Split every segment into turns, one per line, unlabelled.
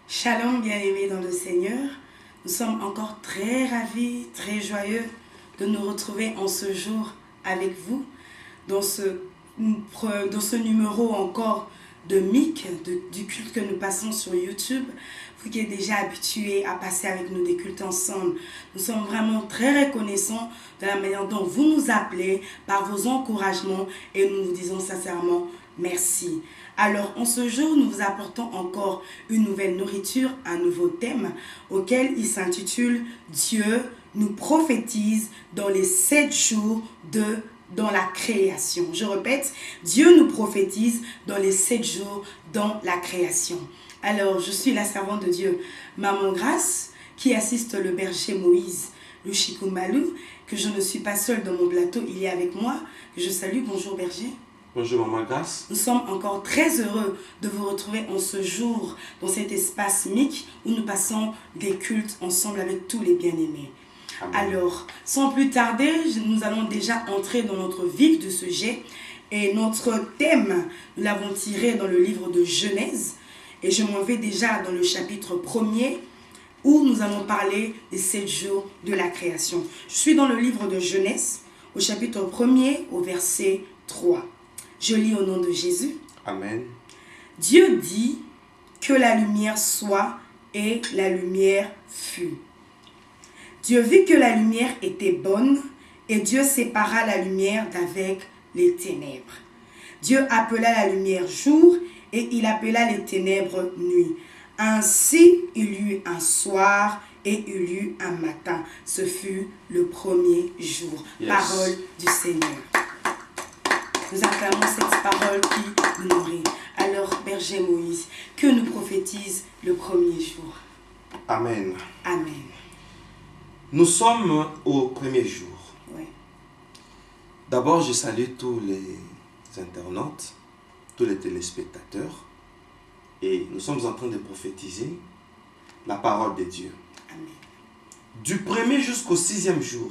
Shalom, bien-aimés dans le Seigneur. Nous sommes encore très ravis, très joyeux de nous retrouver en ce jour avec vous dans ce numéro encore de MIC, du culte que nous passons sur YouTube. Vous qui êtes déjà habitués à passer avec nous des cultes ensemble, nous sommes vraiment très reconnaissants de la manière dont vous nous appelez par vos encouragements et nous vous disons sincèrement merci. Alors, en ce jour, nous vous apportons encore une nouvelle nourriture, un nouveau thème auquel il s'intitule « Dieu nous prophétise dans les 7 jours dans la création ». Je répète, Dieu nous prophétise dans les 7 jours dans la création. Alors, je suis la servante de Dieu, Maman Grâce, qui assiste le berger Moïse, le Chikumalou, que je ne suis pas seule dans mon plateau, il est avec moi, que je salue. Bonjour berger.
Bonjour Maman Grâce.
Nous sommes encore très heureux de vous retrouver en ce jour dans cet espace MIC où nous passons des cultes ensemble avec tous les bien-aimés. Amen. Alors, sans plus tarder, nous allons déjà entrer dans notre vif du sujet et notre thème, nous l'avons tiré dans le livre de Genèse et je m'en vais déjà dans le chapitre 1er où nous allons parler des 7 jours de la création. Je suis dans le livre de Genèse au chapitre 1er au verset 3. Je lis au nom de Jésus.
Amen.
Dieu dit que la lumière soit et la lumière fut. Dieu vit que la lumière était bonne et Dieu sépara la lumière d'avec les ténèbres. Dieu appela la lumière jour et il appela les ténèbres nuit. Ainsi il y eut un soir et il y eut un matin. Ce fut le premier jour. Yes. Parole du Seigneur. Nous acclamons cette parole qui nous nourrit. Alors, berger Moïse, que nous prophétise le premier jour?
Amen.
Amen.
Nous sommes au premier jour.
Oui.
D'abord, je salue tous les internautes, tous les téléspectateurs. Et nous sommes en train de prophétiser la parole de Dieu.
Amen.
Du premier jusqu'au 6e jour,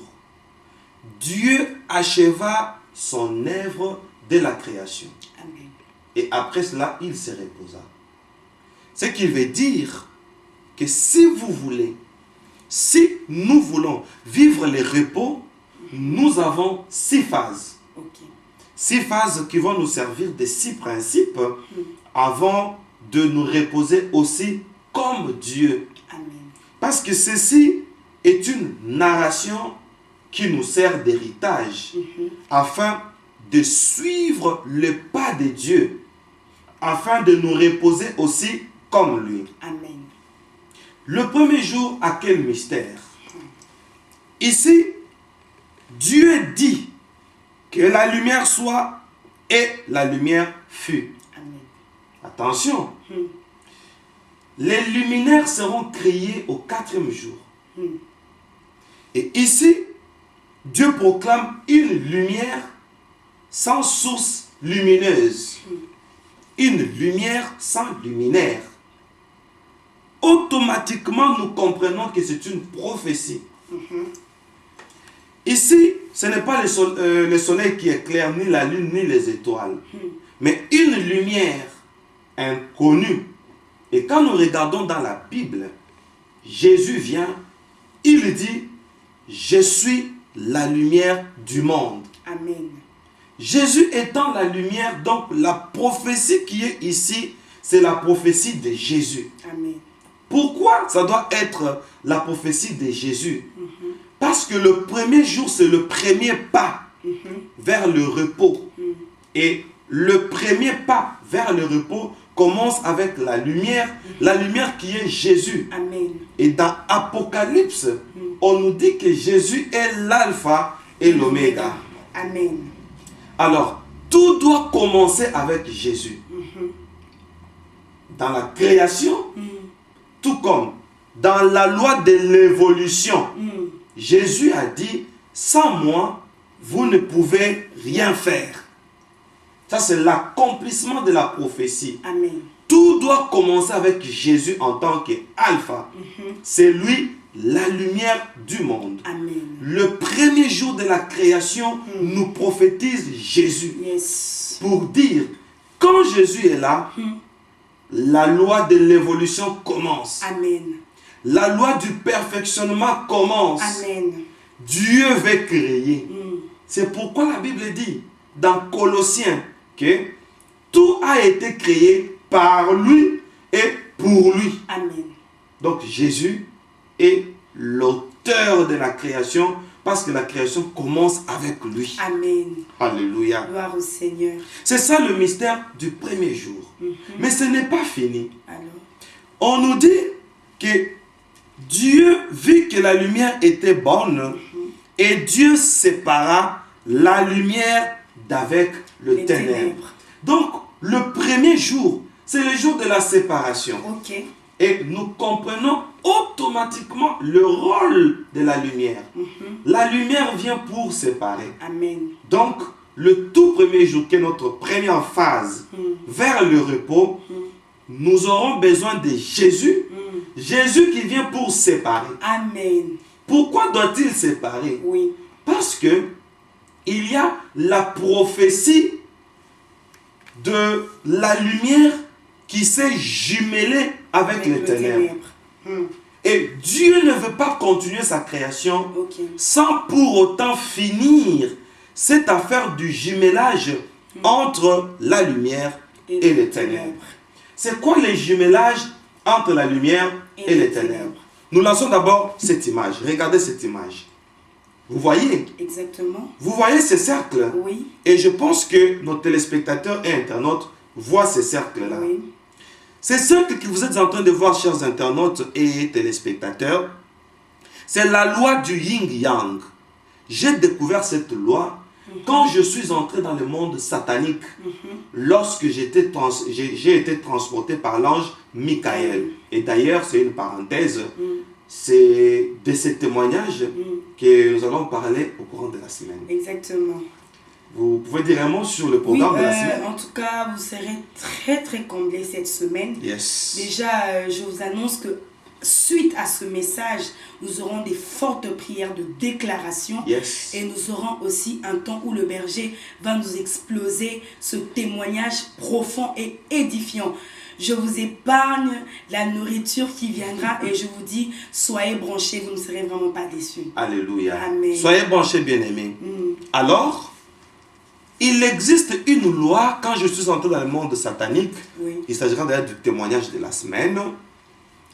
Dieu acheva son œuvre de la création.
Amen.
Et après cela, il se reposa. Ce qui veut dire que si nous voulons vivre le repos, nous avons 6 phases.
Okay.
6 phases qui vont nous servir de 6 principes avant de nous reposer aussi comme Dieu.
Amen.
Parce que ceci est une narration qui nous sert d'héritage afin de suivre le pas de Dieu, afin de nous reposer aussi comme lui.
Amen.
Le premier jour a quel mystère? Ici, Dieu dit que la lumière soit et la lumière fut.
Amen.
Attention, les luminaires seront créés au 4e jour. Et ici, Dieu proclame une lumière sans source lumineuse. Une lumière sans luminaire. Automatiquement, nous comprenons que c'est une prophétie. Ici, ce n'est pas le soleil qui éclaire, ni la lune, ni les étoiles. Mais une lumière inconnue. Et quand nous regardons dans la Bible, Jésus vient, il dit, je suis la lumière du monde.
Amen.
Jésus étant la lumière, donc la prophétie qui est ici, c'est la prophétie de Jésus.
Amen.
Pourquoi ça doit être la prophétie de Jésus? Parce que le premier jour, c'est le premier pas vers le repos. Et le premier pas vers le repos commence avec la lumière qui est Jésus.
Amen.
Et dans Apocalypse, on nous dit que Jésus est l'alpha et l'oméga.
Amen.
Alors, tout doit commencer avec Jésus. Dans la création, tout comme dans la loi de l'évolution, Jésus a dit, sans moi, vous ne pouvez rien faire. Ça, c'est l'accomplissement de la prophétie.
Amen.
Tout doit commencer avec Jésus en tant qu'alpha. C'est lui la lumière du monde.
Amen.
Le premier jour de la création nous prophétise Jésus.
Yes.
Pour dire, quand Jésus est là, la loi de l'évolution commence.
Amen.
La loi du perfectionnement commence.
Amen.
Dieu veut créer. C'est pourquoi la Bible dit dans Colossiens que tout a été créé par lui et pour lui.
Amen.
Donc Jésus est l'auteur de la création parce que la création commence avec lui.
Amen.
Alléluia.
Gloire au Seigneur.
C'est ça le mystère du premier jour. Mais ce n'est pas fini.
Alors,
On nous dit que Dieu vit que la lumière était bonne et Dieu sépara la lumière d'avec le
les
ténèbre.
ténèbres.
Donc, le premier jour, c'est le jour de la séparation.
Ok.
Et nous comprenons automatiquement le rôle de la lumière. La lumière vient pour séparer.
Amen.
Donc, le tout premier jour, qui est notre première phase vers le repos, nous aurons besoin de Jésus. Jésus qui vient pour séparer.
Amen.
Pourquoi doit-il séparer?
Oui.
Parce que il y a la prophétie de la lumière qui s'est jumelée avec les
le
ténèbres. Et Dieu ne veut pas continuer sa création sans pour autant finir cette affaire du jumelage entre la lumière et les ténèbres. C'est quoi le jumelage entre la lumière et les ténèbres? Nous lançons d'abord cette image. Regardez cette image. Vous voyez?
Exactement.
Vous voyez ces cercles?
Oui.
Et je pense que nos téléspectateurs et internautes voient ces cercles-là.
Oui.
Ces cercles que vous êtes en train de voir, chers internautes et téléspectateurs, c'est la loi du yin-yang. J'ai découvert cette loi quand je suis entré dans le monde satanique, lorsque j'ai été transporté par l'ange Michael. Et d'ailleurs, c'est une parenthèse, c'est de ce témoignage que nous allons parler au courant de la semaine.
Exactement.
Vous pouvez dire un mot sur le programme de la semaine?
En tout cas, vous serez très très comblés cette semaine.
Yes.
Déjà, je vous annonce que suite à ce message, nous aurons des fortes prières de déclaration.
Yes.
Et nous aurons aussi un temps où le berger va nous exploser ce témoignage profond et édifiant. Je vous épargne la nourriture qui viendra et je vous dis, soyez branchés, vous ne serez vraiment pas déçus.
Alléluia.
Amen.
Soyez branchés, bien-aimés. Alors, il existe une loi, quand je suis entré dans le monde satanique, il s'agira d'ailleurs du témoignage de la semaine,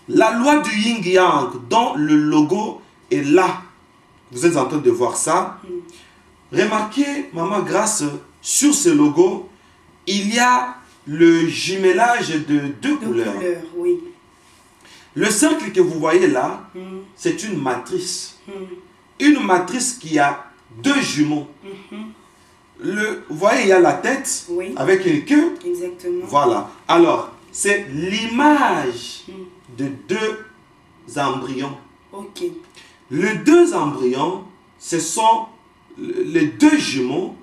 la loi du yin-yang, dont le logo est là. Vous êtes en train de voir ça. Remarquez, Maman Grâce, sur ce logo, il y a le jumelage de deux couleurs.
Oui.
Le cercle que vous voyez là, c'est une matrice. Une matrice qui a deux jumeaux. Vous voyez, il y a la tête avec une queue.
Exactement.
Voilà. Alors, c'est l'image de deux embryons.
Ok.
Les deux embryons, ce sont les deux jumeaux,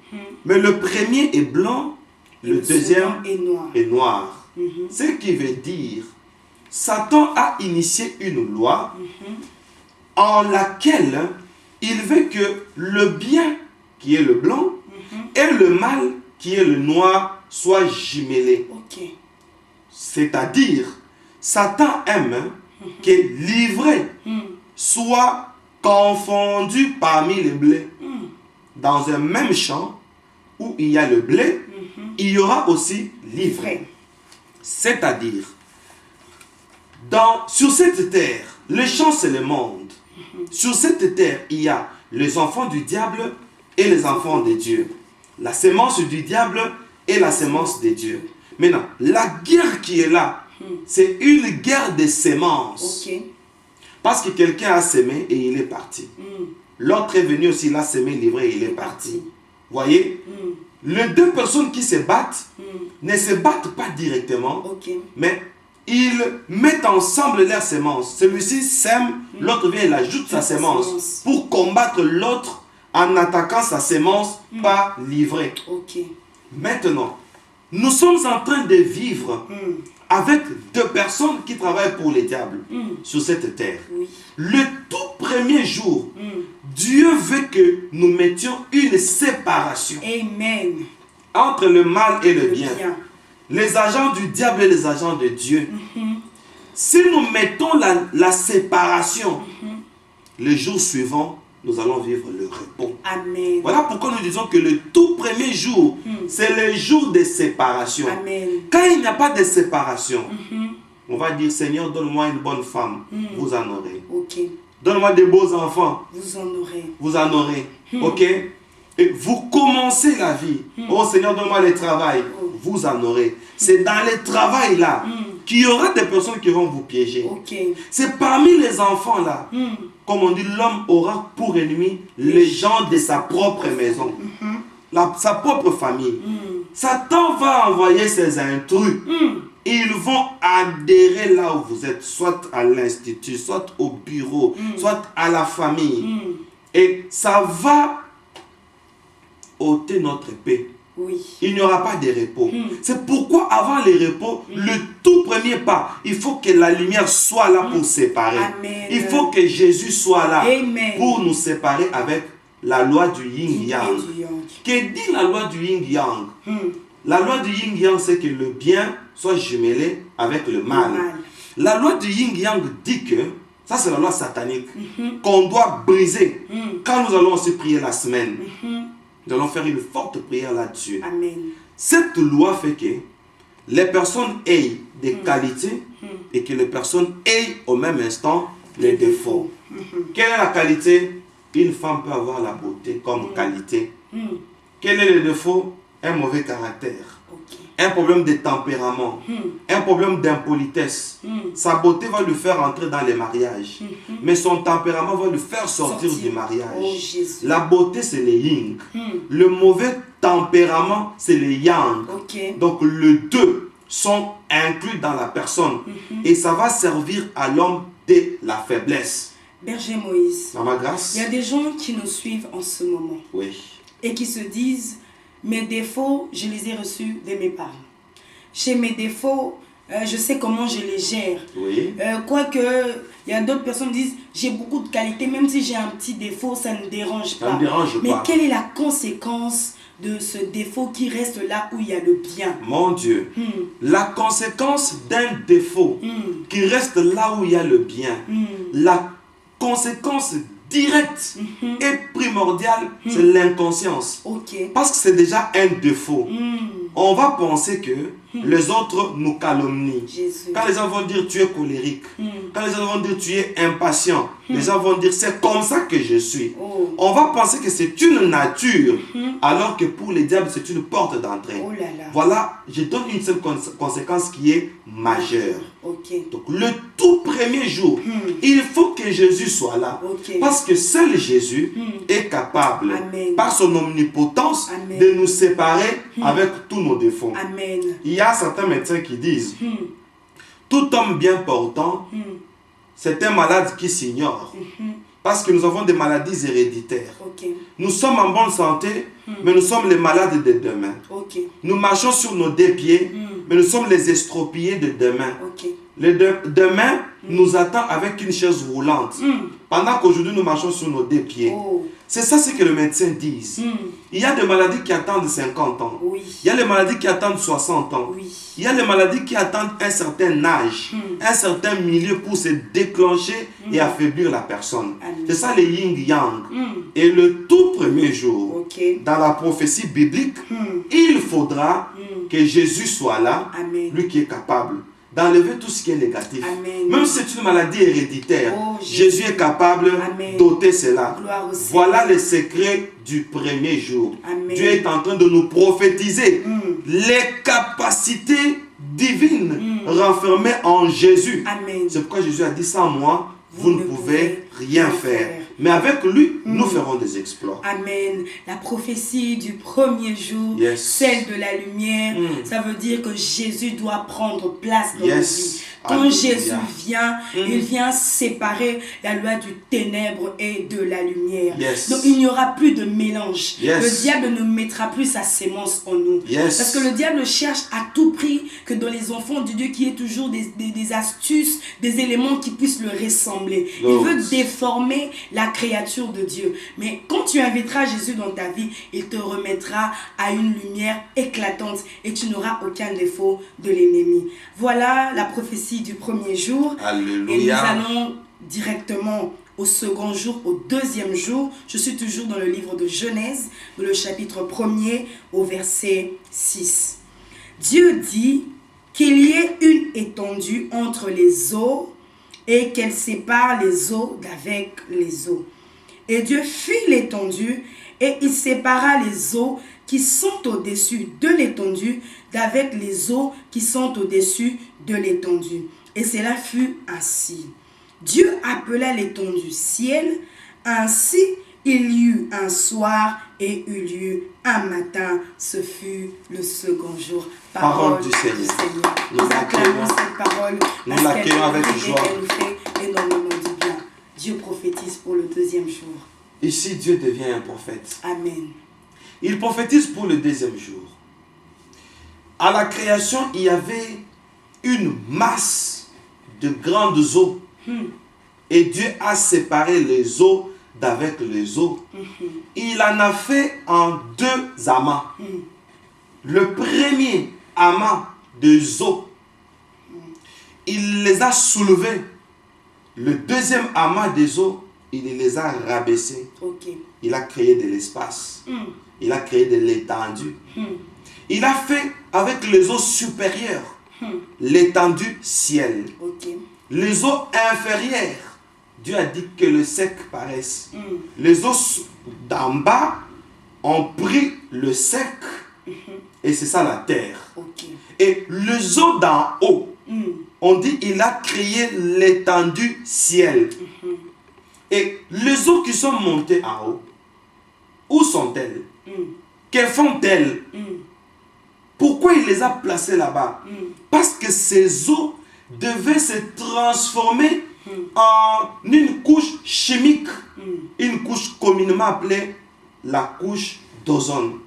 mais le premier est blanc, le deuxième est noir. Ce qui veut dire, Satan a initié une loi en laquelle il veut que le bien, qui est le blanc, et le mal, qui est le noir, soient jumelés.
Ok.
C'est-à-dire, Satan aime que l'ivraie soit confondu parmi les blés. Dans un même champ où il y a le blé, il y aura aussi l'ivraie. C'est-à-dire, sur cette terre, le champ c'est le monde. Sur cette terre, il y a les enfants du diable et les enfants de Dieu. La sémence du diable et la sémence de Dieu. Maintenant, la guerre qui est là, c'est une guerre de sémences. Parce que quelqu'un a sémé et il est parti. L'autre est venu aussi, il a sémé, livré et il est parti. Voyez, les deux personnes qui se battent ne se battent pas directement, mais ils mettent ensemble leurs sémences. Celui-ci sème, l'autre vient, il ajoute sa sémence pour combattre l'autre en attaquant sa sémence par livret. Maintenant, nous sommes en train de vivre avec deux personnes qui travaillent pour le diable sur cette terre. Le tout premier jour, Dieu veut que nous mettions une séparation
Amen.
entre le mal et le bien. les agents du diable et les agents de Dieu. Si nous mettons la séparation, les jours suivants, nous allons vivre le repos.
Amen.
Voilà pourquoi nous disons que le tout premier jour, c'est le jour de séparation.
Amen.
Quand il n'y a pas de séparation, on va dire, Seigneur, donne-moi une bonne femme, vous en aurez.
Ok.
Donne-moi des beaux enfants,
Vous en aurez.
vous en aurez. Ok? Et vous commencez la vie. Oh Seigneur, donne-moi le travail, vous en aurez. C'est dans le travail là qu'il y aura des personnes qui vont vous piéger.
Ok.
C'est parmi les enfants là, comme on dit, l'homme aura pour ennemi les gens de sa propre maison, sa propre famille. Satan va envoyer ses intrus. Ils vont adhérer là où vous êtes, soit à l'institut, soit au bureau, soit à la famille. Et ça va ôter notre paix.
Oui.
Il n'y aura pas de repos. C'est pourquoi avant les repos, le tout premier pas, il faut que la lumière soit là pour séparer.
Amen.
Il faut que Jésus soit là
Amen.
pour nous séparer avec la loi du yin-yang. Que dit la loi du yin-yang? La loi du yin-yang, c'est que le bien soit jumelé avec le mal. La loi du yin-yang dit que, ça c'est la loi satanique, qu'on doit briser. Quand nous allons aussi prier la semaine, nous allons faire une forte prière là-dessus.
Amen.
Cette loi fait que les personnes aient des qualités et que les personnes aient au même instant les défauts. Quelle est la qualité? Une femme peut avoir la beauté comme qualité. Quel est le défaut? Un mauvais caractère. Un problème de tempérament, un problème d'impolitesse. Sa beauté va lui faire entrer dans les mariages, mais son tempérament va lui faire sortir du mariage.
Oh, Jésus.
La beauté, c'est le yin. Le mauvais tempérament, c'est le yang. Donc, les deux sont inclus dans la personne et ça va servir à l'homme de la faiblesse.
Berger Moïse,
Dans ma grâce.
il y a des gens qui nous suivent en ce moment
Oui.
et qui se disent: mes défauts, je les ai reçus de mes parents. Chez mes défauts, je sais comment je les gère.
Oui.
Quoique, il y a d'autres personnes qui disent: j'ai beaucoup de qualités, même si j'ai un petit défaut, ça ne dérange pas.
Ça ne dérange
Mais
pas.
quelle est la conséquence de ce défaut qui reste là où il y a le bien?
Mon Dieu, la conséquence d'un défaut qui reste là où il y a le bien, la conséquence directe et primordiale, c'est l'inconscience. Parce que c'est déjà un défaut. On va penser que les autres nous calomnient.
Jésus.
Quand les gens vont dire tu es colérique, quand les gens vont dire tu es impatient, les gens vont dire c'est comme ça que je suis. On va penser que c'est une nature, alors que pour les diables c'est une porte d'entrée.
Oh là là.
Voilà, je donne une seule conséquence qui est majeure. Donc le tout premier jour, il faut que Jésus soit là. Parce que seul Jésus est capable, par son omnipotence, de nous séparer avec tous nos défauts.
Amen.
Il y a certains médecins qui disent tout homme bien portant, c'est un malade qui s'ignore. Parce que nous avons des maladies héréditaires. Nous sommes en bonne santé, mais nous sommes les malades de demain. Nous marchons sur nos deux pieds, mais nous sommes les estropiés de demain. Demain nous attend avec une chaise roulante. Pendant qu'aujourd'hui nous marchons sur nos deux pieds. C'est ça ce que les médecins disent. Il y a des maladies qui attendent 50 ans. Il y a les maladies qui attendent 60 ans. Il y a les maladies qui attendent un certain âge, un certain milieu pour se déclencher et affaiblir la personne. C'est ça le yin-yang. Et le tout premier jour, dans la prophétie biblique, il faudra que Jésus soit là, lui qui est capable d'enlever tout ce qui est négatif. Même si c'est une maladie héréditaire, Jésus est capable d'ôter cela. Voilà le secret du premier jour. Dieu est en train de nous prophétiser les capacités divines renfermées en Jésus. C'est pourquoi Jésus a dit: sans moi, vous ne pouvez rien faire. Mais avec lui, nous ferons des exploits.
Amen. La prophétie du premier jour, celle de la lumière, ça veut dire que Jésus doit prendre place dans nos vies. Quand Jésus vient, il vient séparer la loi du ténèbre et de la lumière. Donc il n'y aura plus de mélange. Le diable ne mettra plus sa sémence en nous. Parce que le diable cherche à tout prix que dans les enfants de Dieu qu'il y ait toujours des astuces, des éléments qui puissent le ressembler. Il veut déformer la créature de Dieu. Mais quand tu inviteras Jésus dans ta vie, il te remettra à une lumière éclatante et tu n'auras aucun défaut de l'ennemi. Voilà la prophétie du premier jour.
Alléluia.
Et nous allons directement au second jour, au deuxième jour. Je suis toujours dans le livre de Genèse, le chapitre 1er au verset 6. Dieu dit qu'il y ait une étendue entre les eaux et qu'elle sépare les eaux d'avec les eaux. Et Dieu fit l'étendue et il sépara les eaux qui sont au-dessus de l'étendue d'avec les eaux qui sont au-dessus de l'étendue. Et cela fut ainsi. Dieu appela l'étendue ciel, ainsi il y eut un soir et il y eut un matin. Ce fut le second jour.
Parole du Seigneur.
Nous acclamons cette parole.
Nous l'accueillons avec joie.
Elle nous fait énormément du bien. Dieu prophétise pour le deuxième jour.
Ici, Dieu devient un prophète.
Amen.
Il prophétise pour le deuxième jour. À la création, il y avait une masse de grandes eaux. Et Dieu a séparé les eaux d'avec les eaux. Il en a fait en deux amas. Le premier amas des eaux, il les a soulevés. Le deuxième amas des eaux, il les a rabaissés. Il a créé de l'espace. Il a créé de l'étendue. Il a fait avec les eaux supérieures l'étendue ciel. Les eaux inférieures, Dieu a dit que le sec paraisse. Les eaux d'en bas ont pris le sec. Et c'est ça la terre. Et les eaux d'en haut, on dit il a créé l'étendue ciel. Et les eaux qui sont montées en haut, où sont-elles? Que font-elles? Pourquoi il les a placées là-bas? Parce que ces eaux devaient se transformer en une couche chimique, une couche communément appelée la couche d'ozone.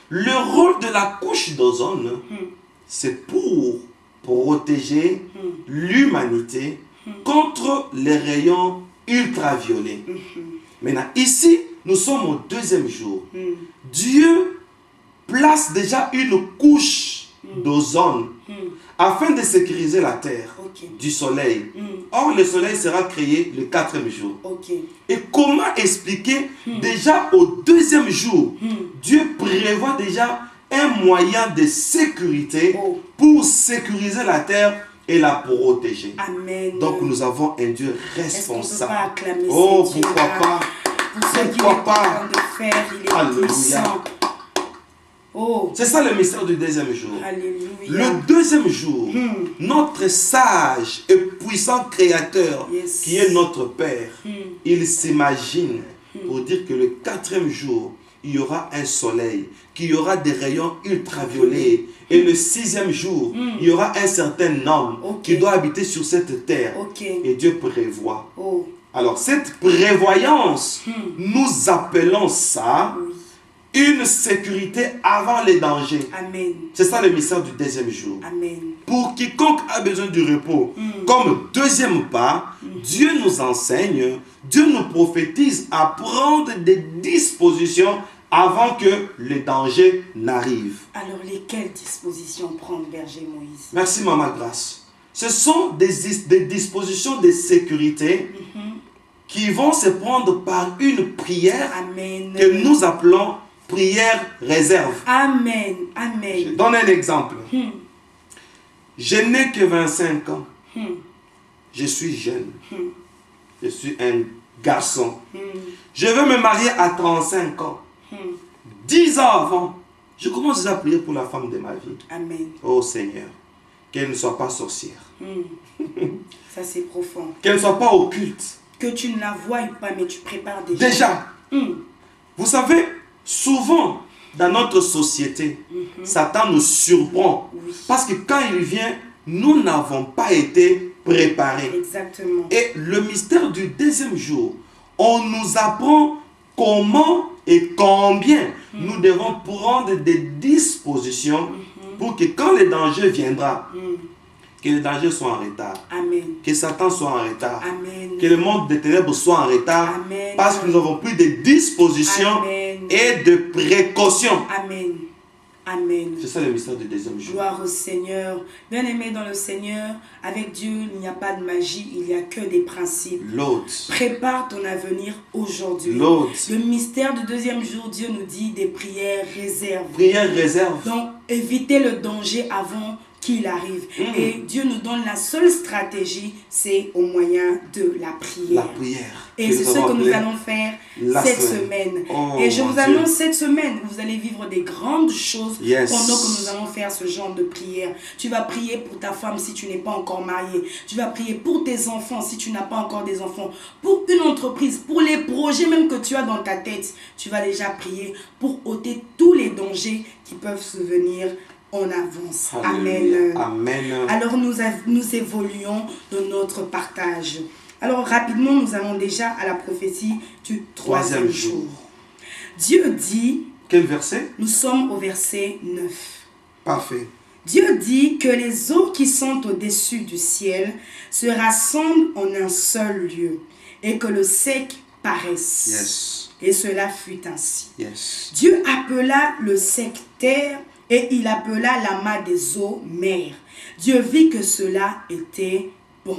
Le rôle de la couche d'ozone, c'est pour protéger l'humanité contre les rayons ultraviolets. Maintenant, ici, nous sommes au deuxième jour. Dieu place déjà une couche d'ozone afin de sécuriser la terre du soleil. Or, le soleil sera créé le quatrième jour. Et comment expliquer déjà au deuxième jour, Dieu prévoit déjà un moyen de sécurité pour sécuriser la terre et la protéger.
Amen.
Donc nous avons un Dieu responsable.
Oh,
pourquoi pas?
Pour ce qu'il est en train de faire, il est puissant. Oh.
C'est ça le mystère du deuxième jour.
Alléluia.
Le deuxième jour, notre sage et puissant créateur, qui est notre Père, il s'imagine pour dire que le quatrième jour, il y aura un soleil, qu'il y aura des rayons ultraviolets. Et le sixième jour, il y aura un certain homme qui doit habiter sur cette terre. Et Dieu prévoit. Alors cette prévoyance, nous appelons ça une sécurité avant les dangers.
Amen.
C'est ça le mystère du deuxième jour.
Amen.
Pour quiconque a besoin du repos, comme deuxième pas, Dieu nous enseigne, Dieu nous prophétise à prendre des dispositions avant que les dangers n'arrivent.
Alors, lesquelles dispositions prendre, berger Moïse?
Merci, Maman Grâce. Ce sont des dispositions de sécurité qui vont se prendre par une prière que nous appelons prière réserve.
Amen. Amen.
Je donne un exemple. Je n'ai que 25 ans. Je suis jeune. Je suis un garçon. Je veux me marier à 35 ans. 10 ans avant, je commence déjà à prier pour la femme de ma vie.
Amen.
Oh Seigneur, qu'elle ne soit pas sorcière.
Ça c'est profond.
Qu'elle ne soit pas occulte.
Que tu ne la vois pas, mais tu prépares déjà.
Déjà. Vous savez, souvent dans notre société, Satan nous surprend. Parce que quand il vient, nous n'avons pas été préparés.
Exactement.
Et le mystère du deuxième jour, on nous apprend comment et combien nous devons prendre des dispositions pour que quand le danger viendra, Que les dangers soient en retard.
Amen.
Que Satan soit en retard.
Amen.
Que le monde des ténèbres soit en retard.
Amen.
Parce que nous avons pris des dispositions
Amen.
et de précautions.
Amen. Amen.
C'est ça le mystère du deuxième jour.
Gloire au Seigneur. Bien-aimé dans le Seigneur, avec Dieu, il n'y a pas de magie, il n'y a que des principes.
L'autre.
Prépare ton avenir aujourd'hui.
L'autre.
Le mystère du deuxième jour, Dieu nous dit des prières réservées.
Prière réserve.
Donc, évitez le danger avant qu'il arrive. Et Dieu nous donne la seule stratégie, c'est au moyen de la prière.
La prière.
Et c'est ce que nous allons faire cette semaine.
Oh,
et je
mon
vous
Dieu.
annonce cette semaine, vous allez vivre des grandes choses
Yes.
pendant que nous allons faire ce genre de prière. Tu vas prier pour ta femme si tu n'es pas encore marié. Tu vas prier pour tes enfants si tu n'as pas encore des enfants. Pour une entreprise, pour les projets même que tu as dans ta tête. Tu vas déjà prier pour ôter tous les dangers qui peuvent se venir en avance.
Alléluia.
Amen.
Amen.
Alors nous évoluons dans notre partage. Alors rapidement, nous allons déjà à la prophétie du troisième jour. Dieu dit,
Quel verset?
nous sommes au verset 9.
Parfait.
Dieu dit que les eaux qui sont au-dessus du ciel se rassemblent en un seul lieu et que le sec paraisse.
Yes.
Et cela fut ainsi.
Yes.
Dieu appela le sec terre et il appela l'amas des eaux mer. Dieu vit que cela était bon.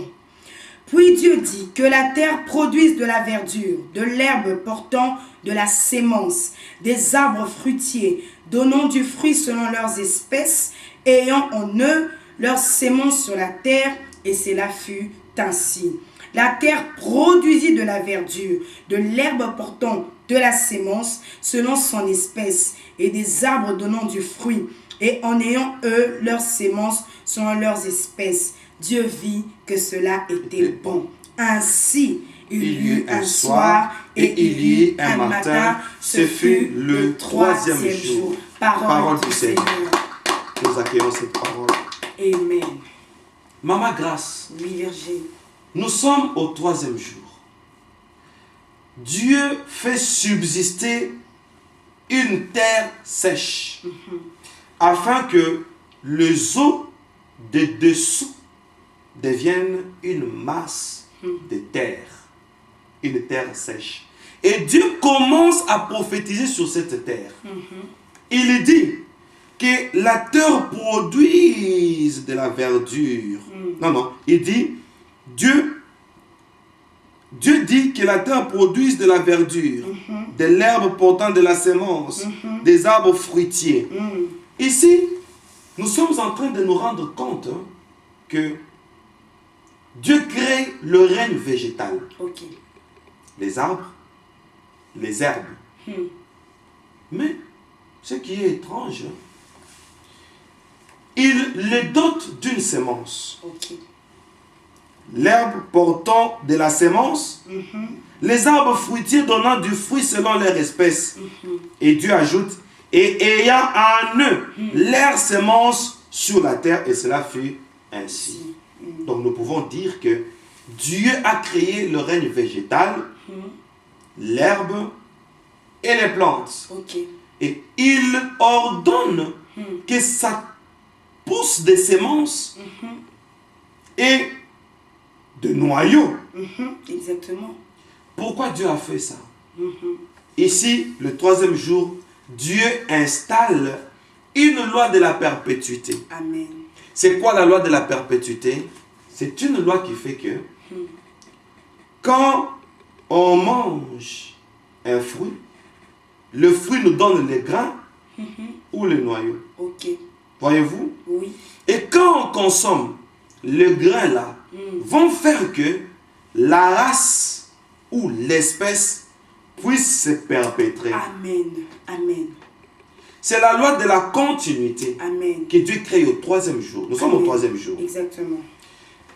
Puis Dieu dit que la terre produise de la verdure, de l'herbe portant de la sémence, des arbres fruitiers, donnant du fruit selon leurs espèces, ayant en eux leur sémence sur la terre, et cela fut ainsi. La terre produisit de la verdure, de l'herbe portant de la sémence selon son espèce, et des arbres donnant du fruit, et en ayant eux leur sémence selon leurs espèces. Dieu vit que cela était bon. Ainsi, il y eut un soir et il y eut un matin. Ce fut le troisième jour. Parole du Seigneur.
Nous accueillons cette parole.
Amen.
Maman Grâce,
Oui, Virgile.
nous sommes au troisième jour. Dieu fait subsister une terre sèche afin que les eaux de dessous deviennent une masse de terre, une terre sèche. Et Dieu commence à prophétiser sur cette terre. Il dit que la terre produise de la verdure. Non, il dit, Dieu dit que la terre produise de la verdure, de l'herbe portant de la sémence, des arbres fruitiers. Ici, nous sommes en train de nous rendre compte que Dieu crée le règne végétal.
Ok.
Les arbres, les herbes. Mais, ce qui est étrange, il les dote d'une sémence.
Ok.
L'herbe portant de la sémence, les arbres fruitiers donnant du fruit selon leur espèce. Et Dieu ajoute, et ayant en eux leur sémence sur la terre, et cela fut ainsi. Donc nous pouvons dire que Dieu a créé le règne végétal, l'herbe et les plantes.
Ok.
Et il ordonne que ça pousse des semences et de noyaux.
Exactement.
Pourquoi Dieu a fait ça? Ici, le troisième jour, Dieu installe une loi de la perpétuité.
Amen.
C'est quoi la loi de la perpétuité? C'est une loi qui fait que quand on mange un fruit, le fruit nous donne les grains ou les noyaux.
Ok.
Voyez-vous?
Oui.
Et quand on consomme le grain là, vont faire que la race ou l'espèce puisse se perpétrer.
Amen. Amen.
C'est la loi de la continuité
Amen.
que Dieu crée au troisième jour. Nous sommes au
Amen.
troisième jour.
Exactement.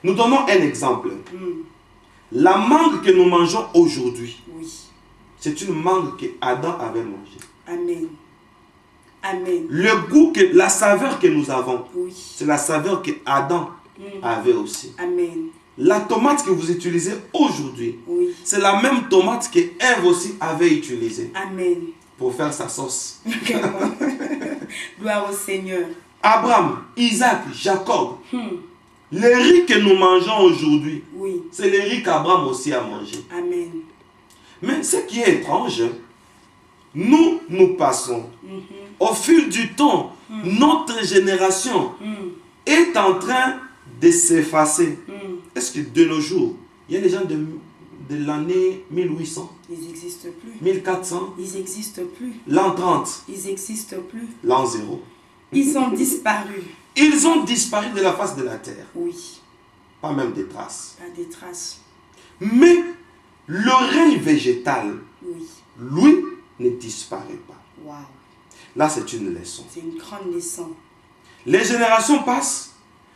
Nous donnons un exemple. La mangue que nous mangeons aujourd'hui,
Oui.
c'est une mangue que Adam avait mangée.
Amen. Amen.
Le goût, la saveur que nous avons,
Oui.
c'est la saveur que Adam avait aussi.
Amen.
La tomate que vous utilisez aujourd'hui,
Oui.
c'est la même tomate que Ève aussi avait utilisée
Amen.
pour faire sa sauce.
Gloire au Seigneur.
Abraham, Isaac, Jacob, Le riz que nous mangeons aujourd'hui,
Oui.
c'est le riz qu'Abraham aussi a mangé.
Amen.
Mais ce qui est étrange, nous passons. Au fil du temps, notre génération est en train de s'effacer. Est-ce que de nos jours, il y a des gens de l'année 1800,
Ils n'existent plus.
1400,
Ils n'existent plus.
l'an 30,
Ils n'existent plus.
l'an 0.
Ils ont disparu.
Ils ont disparu de la face de la terre.
Oui.
Pas même des traces.
Pas des traces.
Mais le règne végétal,
Oui.
lui, ne disparaît pas.
Waouh.
Là, c'est une leçon.
C'est une grande leçon.
Les générations passent,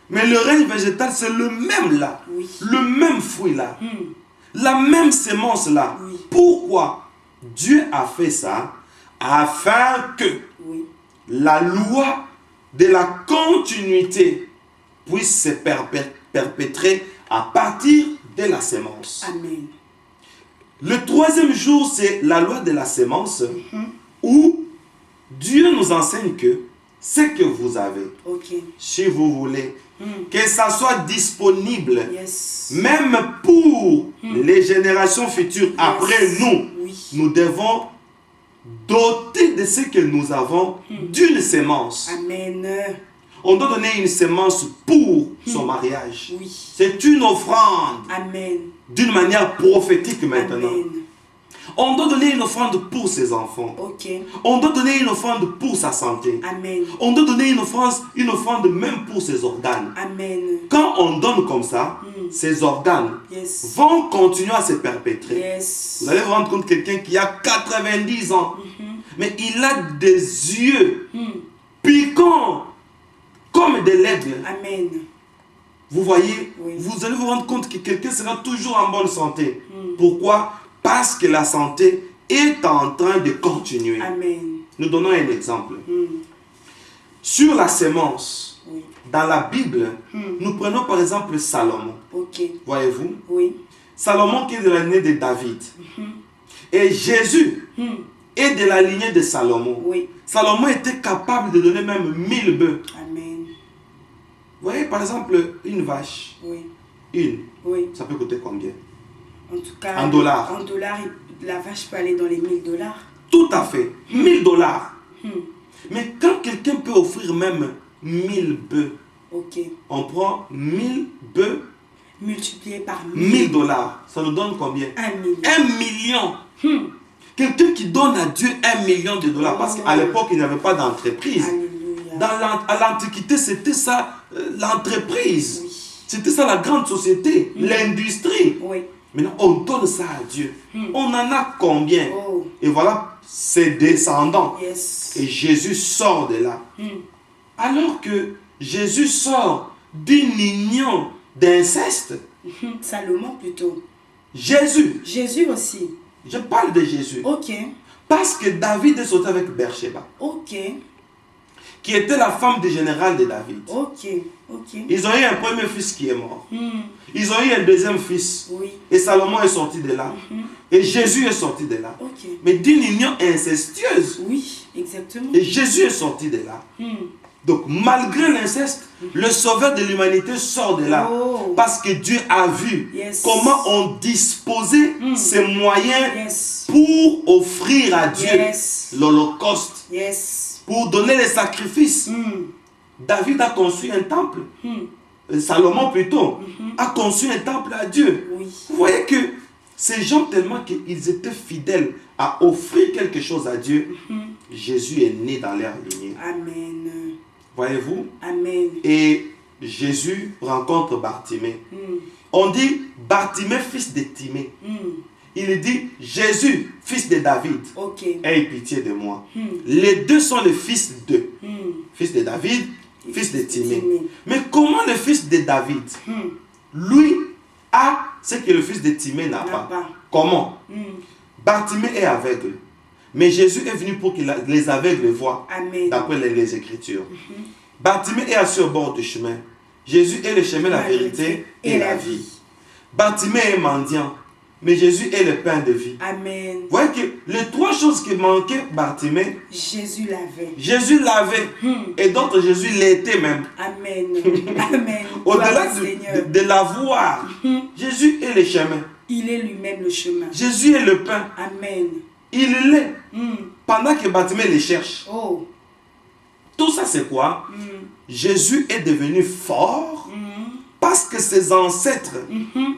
mais le règne végétal, c'est le même là.
Oui.
Le même fruit là. La même semence là.
Oui.
Pourquoi Dieu a fait ça? Afin que
Oui.
la loi de la continuité puisse se perpétrer à partir de la semence.
Amen.
Le troisième jour, c'est la loi de la semence où Dieu nous enseigne que ce que vous avez,
Ok.
si vous voulez, que ça soit disponible,
Yes.
même pour les générations futures après nous,
Oui.
nous devons doter de ce que nous avons d'une semence.
Amen.
On doit donner une semence pour son mariage.
Oui.
C'est une offrande
Amen.
d'une manière prophétique maintenant.
Amen.
On doit donner une offrande pour ses enfants.
Ok.
On doit donner une offrande pour sa santé.
Amen.
On doit donner une offrande même pour ses organes.
Amen.
Quand on donne comme ça, ces organes
Yes.
vont continuer à se perpétrer.
Yes.
Vous allez vous rendre compte quelqu'un qui a 90 ans, mais il a des yeux piquants comme de l'aigle.
Amen.
Vous voyez,
Oui.
vous allez vous rendre compte que quelqu'un sera toujours en bonne santé. Pourquoi? Parce que la santé est en train de continuer.
Amen.
Nous donnons un exemple. Sur la semence,
Oui.
dans la Bible, nous prenons par exemple Salomon.
Ok.
Voyez-vous?
Oui.
Salomon qui est de la lignée de David. Et Jésus est de la lignée de Salomon.
Oui.
Salomon était capable de donner même 1000 bœufs.
Amen.
Vous voyez par exemple une vache,
Oui.
une,
Oui.
ça peut coûter combien?
En tout cas.
En dollars.
En dollars, la vache peut aller dans les 1000 $.
Tout à fait, 1000 dollars. Mais quand quelqu'un peut offrir même 1000 bœufs,
Ok.
on prend 1000 bœufs,
Multiplié par
1000 dollars, ça nous donne combien?
1 million.
1 million. Quelqu'un qui donne à Dieu 1 million de dollars, parce qu'à l'époque, il n'y avait pas d'entreprise.
Alléluia.
À l'Antiquité, c'était ça, l'entreprise.
Oui.
C'était ça la grande société, l'industrie.
Oui.
Maintenant, on donne ça à Dieu. On en a combien?
Oh.
Et voilà ses descendants.
Yes.
Et Jésus sort de là. Alors que Jésus sort d'une union d'inceste.
Salomon plutôt.
Jésus,
Jésus aussi.
je parle de Jésus.
Ok.
Parce que David est sorti avec Beersheba,
Ok.
qui était la femme du général de David.
Ok. Ok.
Ils ont eu un premier fils qui est mort. Ils ont eu un deuxième fils.
Oui.
Et Salomon est sorti de là. Et Jésus est sorti de là.
Ok.
Mais d'une union incestueuse.
Oui, exactement.
Et Jésus est sorti de là. Donc, malgré l'inceste, le sauveur de l'humanité sort de là.
Oh.
Parce que Dieu a vu
Yes.
comment on disposait ses moyens
Yes.
pour offrir à Dieu
Yes.
l'Holocauste,
Yes.
pour donner les sacrifices. David a construit un temple. Salomon plutôt a construit un temple à Dieu.
Oui.
Vous voyez que ces gens, tellement qu'ils étaient fidèles à offrir quelque chose à Dieu, Jésus est né dans leur lignée.
Amen.
Voyez-vous?
Amen.
Et Jésus rencontre Bartimée. On dit Bartimée, fils de Timée. Il dit Jésus, fils de David,
Ok.
aie pitié de moi. Les deux sont les fils de. Fils de David, fils de Timée. Mais comment le fils de David, lui, a ce que le fils de Timée n'a pas? Comment? Bartimée est aveugle. Mais Jésus est venu pour que les aveugles voient,
Amen.
d'après les Écritures. Bartimée est assis au bord du chemin. Jésus est le chemin, la vérité et la vie. Bartimée est mendiant. mais Jésus est le pain de vie.
Amen.
Vous voyez que les trois choses qui manquaient Bartimée,
Jésus l'avait.
Jésus l'avait. Et d'autres, Jésus l'était même.
Amen. Amen.
Au-delà
Gloire au Seigneur.
de l'avoir, Jésus est le chemin.
Il est lui-même le chemin.
Jésus est le pain.
Amen.
Il l'est. Pendant que Bartimée le cherche.
Oh.
Tout ça, c'est quoi? Jésus est devenu fort parce que ses ancêtres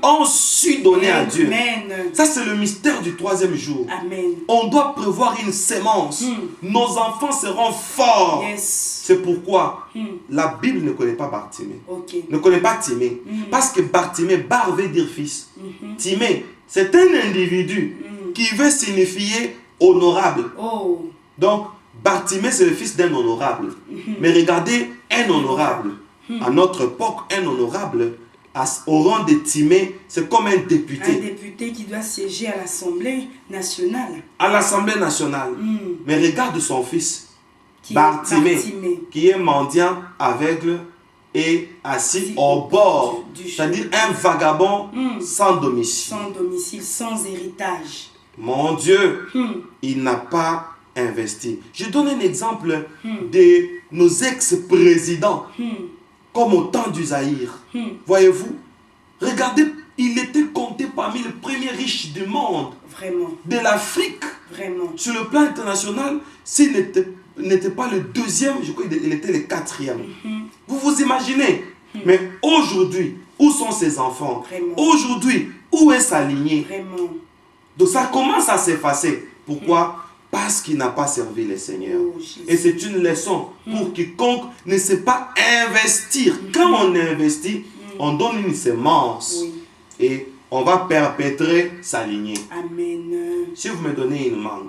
ont su donner à Dieu.
Amen.
Ça, c'est le mystère du troisième jour.
Amen.
On doit prévoir une sémence. Nos enfants seront forts.
Yes.
C'est pourquoi la Bible ne connaît pas Bartimée.
Ok.
Ne connaît pas Timée. Parce que Bartimée, Bar veut dire fils. Timée, c'est un individu qui veut signifier honorable.
Oh.
Donc, Bartimée, c'est le fils d'un honorable. Mais regardez, un honorable. À notre époque, un honorable, au rang de Timée, c'est comme un député.
Un député qui doit siéger à l'Assemblée nationale.
À l'Assemblée nationale. Mais regarde son fils, Bartimée,
Bartimée,
qui est mendiant, aveugle et assis au bord.
du
C'est-à-dire
chemin.
un vagabond sans domicile.
Sans domicile, sans héritage.
Mon Dieu, il n'a pas investi. Je donne un exemple de nos ex-présidents, comme au temps d'Uzaïr. Voyez-vous, regardez, il était compté parmi les premiers riches du monde,
Vraiment.
de l'Afrique.
Vraiment.
Sur le plan international, s'il n'était pas le deuxième, je crois qu'il était le quatrième. Vous vous imaginez? Mais aujourd'hui, où sont ses enfants?
Vraiment.
Aujourd'hui, où est sa lignée?
Vraiment.
Donc ça commence à s'effacer. Pourquoi? Parce qu'il n'a pas servi le Seigneur.
Oh, Jésus.
Et c'est une leçon pour quiconque ne sait pas investir. Quand on investit, on donne une semence.
Oui.
Et on va perpétrer sa lignée.
Amen.
Si vous me donnez une mangue,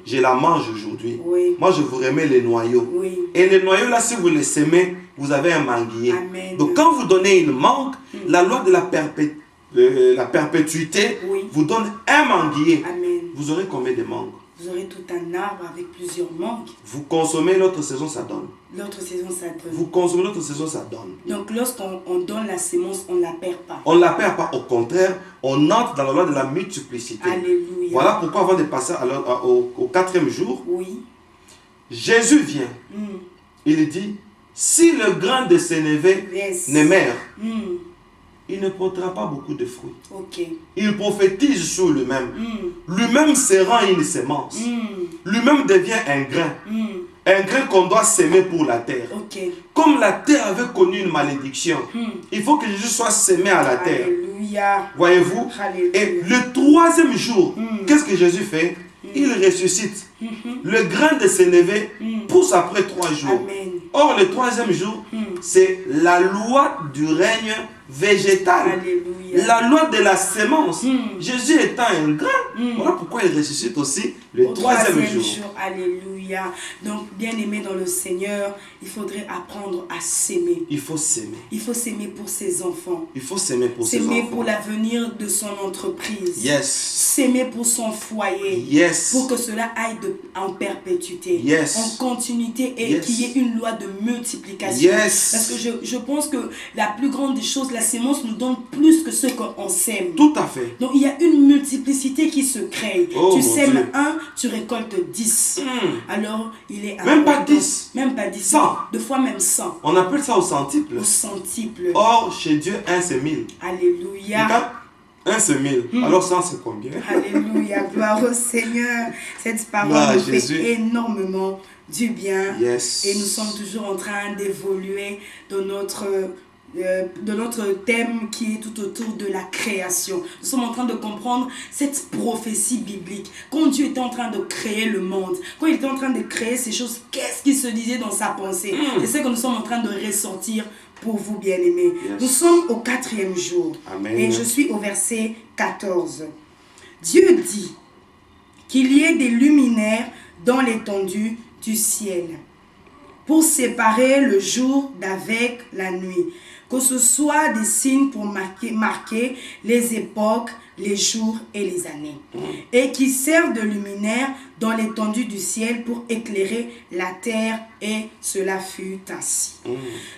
je la mange aujourd'hui.
Oui.
Moi, je vous remets les noyaux.
Oui.
Et les noyaux, là, si vous les semez, vous avez un manguier.
Amen.
Donc, quand vous donnez une mangue, la loi de la perpétuité
Oui.
vous donne un manguier.
Amen.
Vous aurez combien de mangues?
Vous aurez tout un arbre avec plusieurs mangues.
Vous consommez l'autre saison, ça donne.
L'autre saison, ça donne.
Vous consommez l'autre saison, ça donne.
Donc, lorsqu'on donne la sémence, on ne la perd pas.
On ne la perd pas. Au contraire, on entre dans la loi de la multiplicité.
Alléluia.
Voilà pourquoi, avant de passer au quatrième jour,
Oui.
Jésus vient. Il dit, si le grain de sénévé
Yes.
ne meurt,
Hmm.
il ne portera pas beaucoup de fruits.
Ok.
Il prophétise sur lui-même. Lui-même se rend une semence. Lui-même devient un grain. Un grain qu'on doit s'aimer pour la terre.
Ok.
Comme la terre avait connu une malédiction, il faut que Jésus soit semé à la terre.
Alléluia.
Voyez-vous?
Alléluia.
Et le troisième jour, qu'est-ce que Jésus fait? Il ressuscite. Le grain de sénévé pousse après 3 jours.
Amen.
Or, le troisième jour, c'est la loi du règne végétal.
Alléluia.
La loi de la sémence. Jésus étant un grain, voilà pourquoi il ressuscite aussi le
Au
troisième jour.
Alléluia. Donc, bien aimé dans le Seigneur, il faudrait apprendre à s'aimer.
Il faut s'aimer.
Il faut s'aimer pour ses enfants.
Il faut s'aimer pour ses
S'aimer
enfants.
pour l'avenir de son entreprise.
Yes.
S'aimer pour son foyer.
Yes.
Pour que cela aille en perpétuité.
Yes.
En continuité et
Yes.
qu'il y ait une loi de multiplication.
Yes.
Parce que je pense que la plus grande des choses, la sémence nous donne plus que ce qu'on sème.
Tout à fait.
Donc il y a une multiplicité qui se crée.
Oh,
Tu
mon
sèmes
Dieu.
1, tu récoltes 10. Alors il est
Même pas
important-
10.
Même pas 10.
100.
Deux fois même 100.
On appelle ça au centuple.
Au centuple.
Or, chez Dieu, 1 c'est 1000.
Alléluia.
Regarde, 1 c'est 1000. Alors 100 c'est combien?
Alléluia. Gloire au Seigneur. Cette parole
Gloire à
nous fait
Jésus.
énormément du bien.
Yes.
Et nous sommes toujours en train d'évoluer dans notre thème qui est tout autour de la création. Nous sommes en train de comprendre cette prophétie biblique. Quand Dieu était en train de créer le monde, quand il était en train de créer ces choses, qu'est-ce qui se disait dans sa pensée? C'est ce que nous sommes en train de ressortir pour vous, bien-aimés.
Yes.
Nous sommes au 4e jour.
Amen.
Et je suis au verset 14. Dieu dit qu'il y ait des luminaires dans l'étendue du ciel pour séparer le jour d'avec la nuit, que ce soit des signes pour marquer les époques, les jours et les années, et qui servent de luminaire dans l'étendue du ciel pour éclairer la terre, et cela fut ainsi.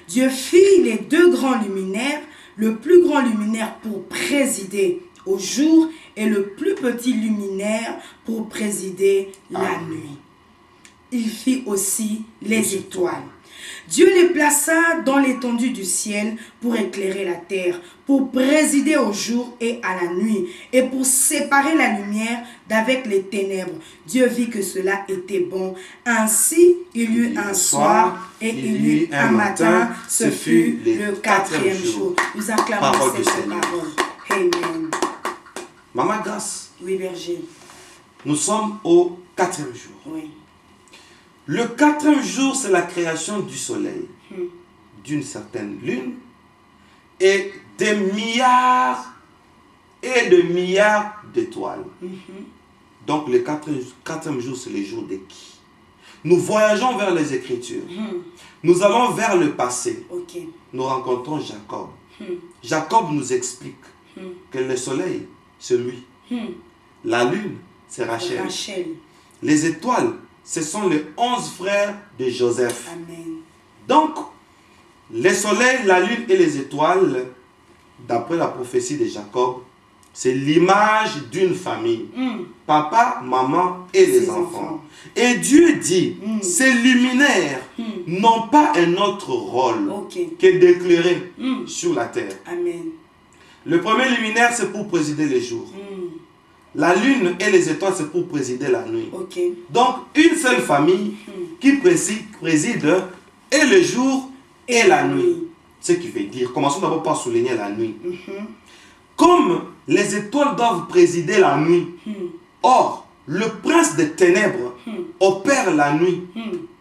Dieu fit les 2 grands luminaires, le plus grand luminaire pour présider au jour et le plus petit luminaire pour présider la
Amen.
nuit. Il fit aussi les étoiles. Dieu les plaça dans l'étendue du ciel pour éclairer la terre, pour présider au jour et à la nuit, et pour séparer la lumière d'avec les ténèbres. Dieu vit que cela était bon. Ainsi, il y eut un soir et il y eut un matin. Ce fut le quatrième jour. Nous acclamons
Parole du
cette
Seigneur.
parole. Amen.
Maman Grâce,
Oui, berger.
nous sommes au 4e jour.
Oui.
Le 4e jour, c'est la création du soleil, d'une certaine lune, et des milliards et de milliards d'étoiles. Donc le 4e jour, c'est le jour de qui? Nous voyageons vers les Écritures. Nous allons vers le passé.
Ok.
Nous rencontrons Jacob. Jacob nous explique que le soleil, c'est lui. La lune, c'est Rachel.
Rachel.
Les étoiles, ce sont les 11 frères de Joseph.
Amen.
Donc, les soleils, la lune et les étoiles, d'après la prophétie de Jacob, c'est l'image d'une famille. Papa, maman et les
Ses
enfants.
enfants.
Et Dieu dit, ces luminaires n'ont pas un autre rôle
Ok.
que d'éclairer sur la terre.
Amen.
Le premier luminaire, c'est pour présider les jours. La lune et les étoiles, c'est pour présider la nuit.
Ok.
Donc, une seule famille qui préside et le jour et la nuit. Ce qui veut dire, commençons d'abord par souligner la nuit. Comme les étoiles doivent présider la nuit, or, le prince des ténèbres opère la nuit.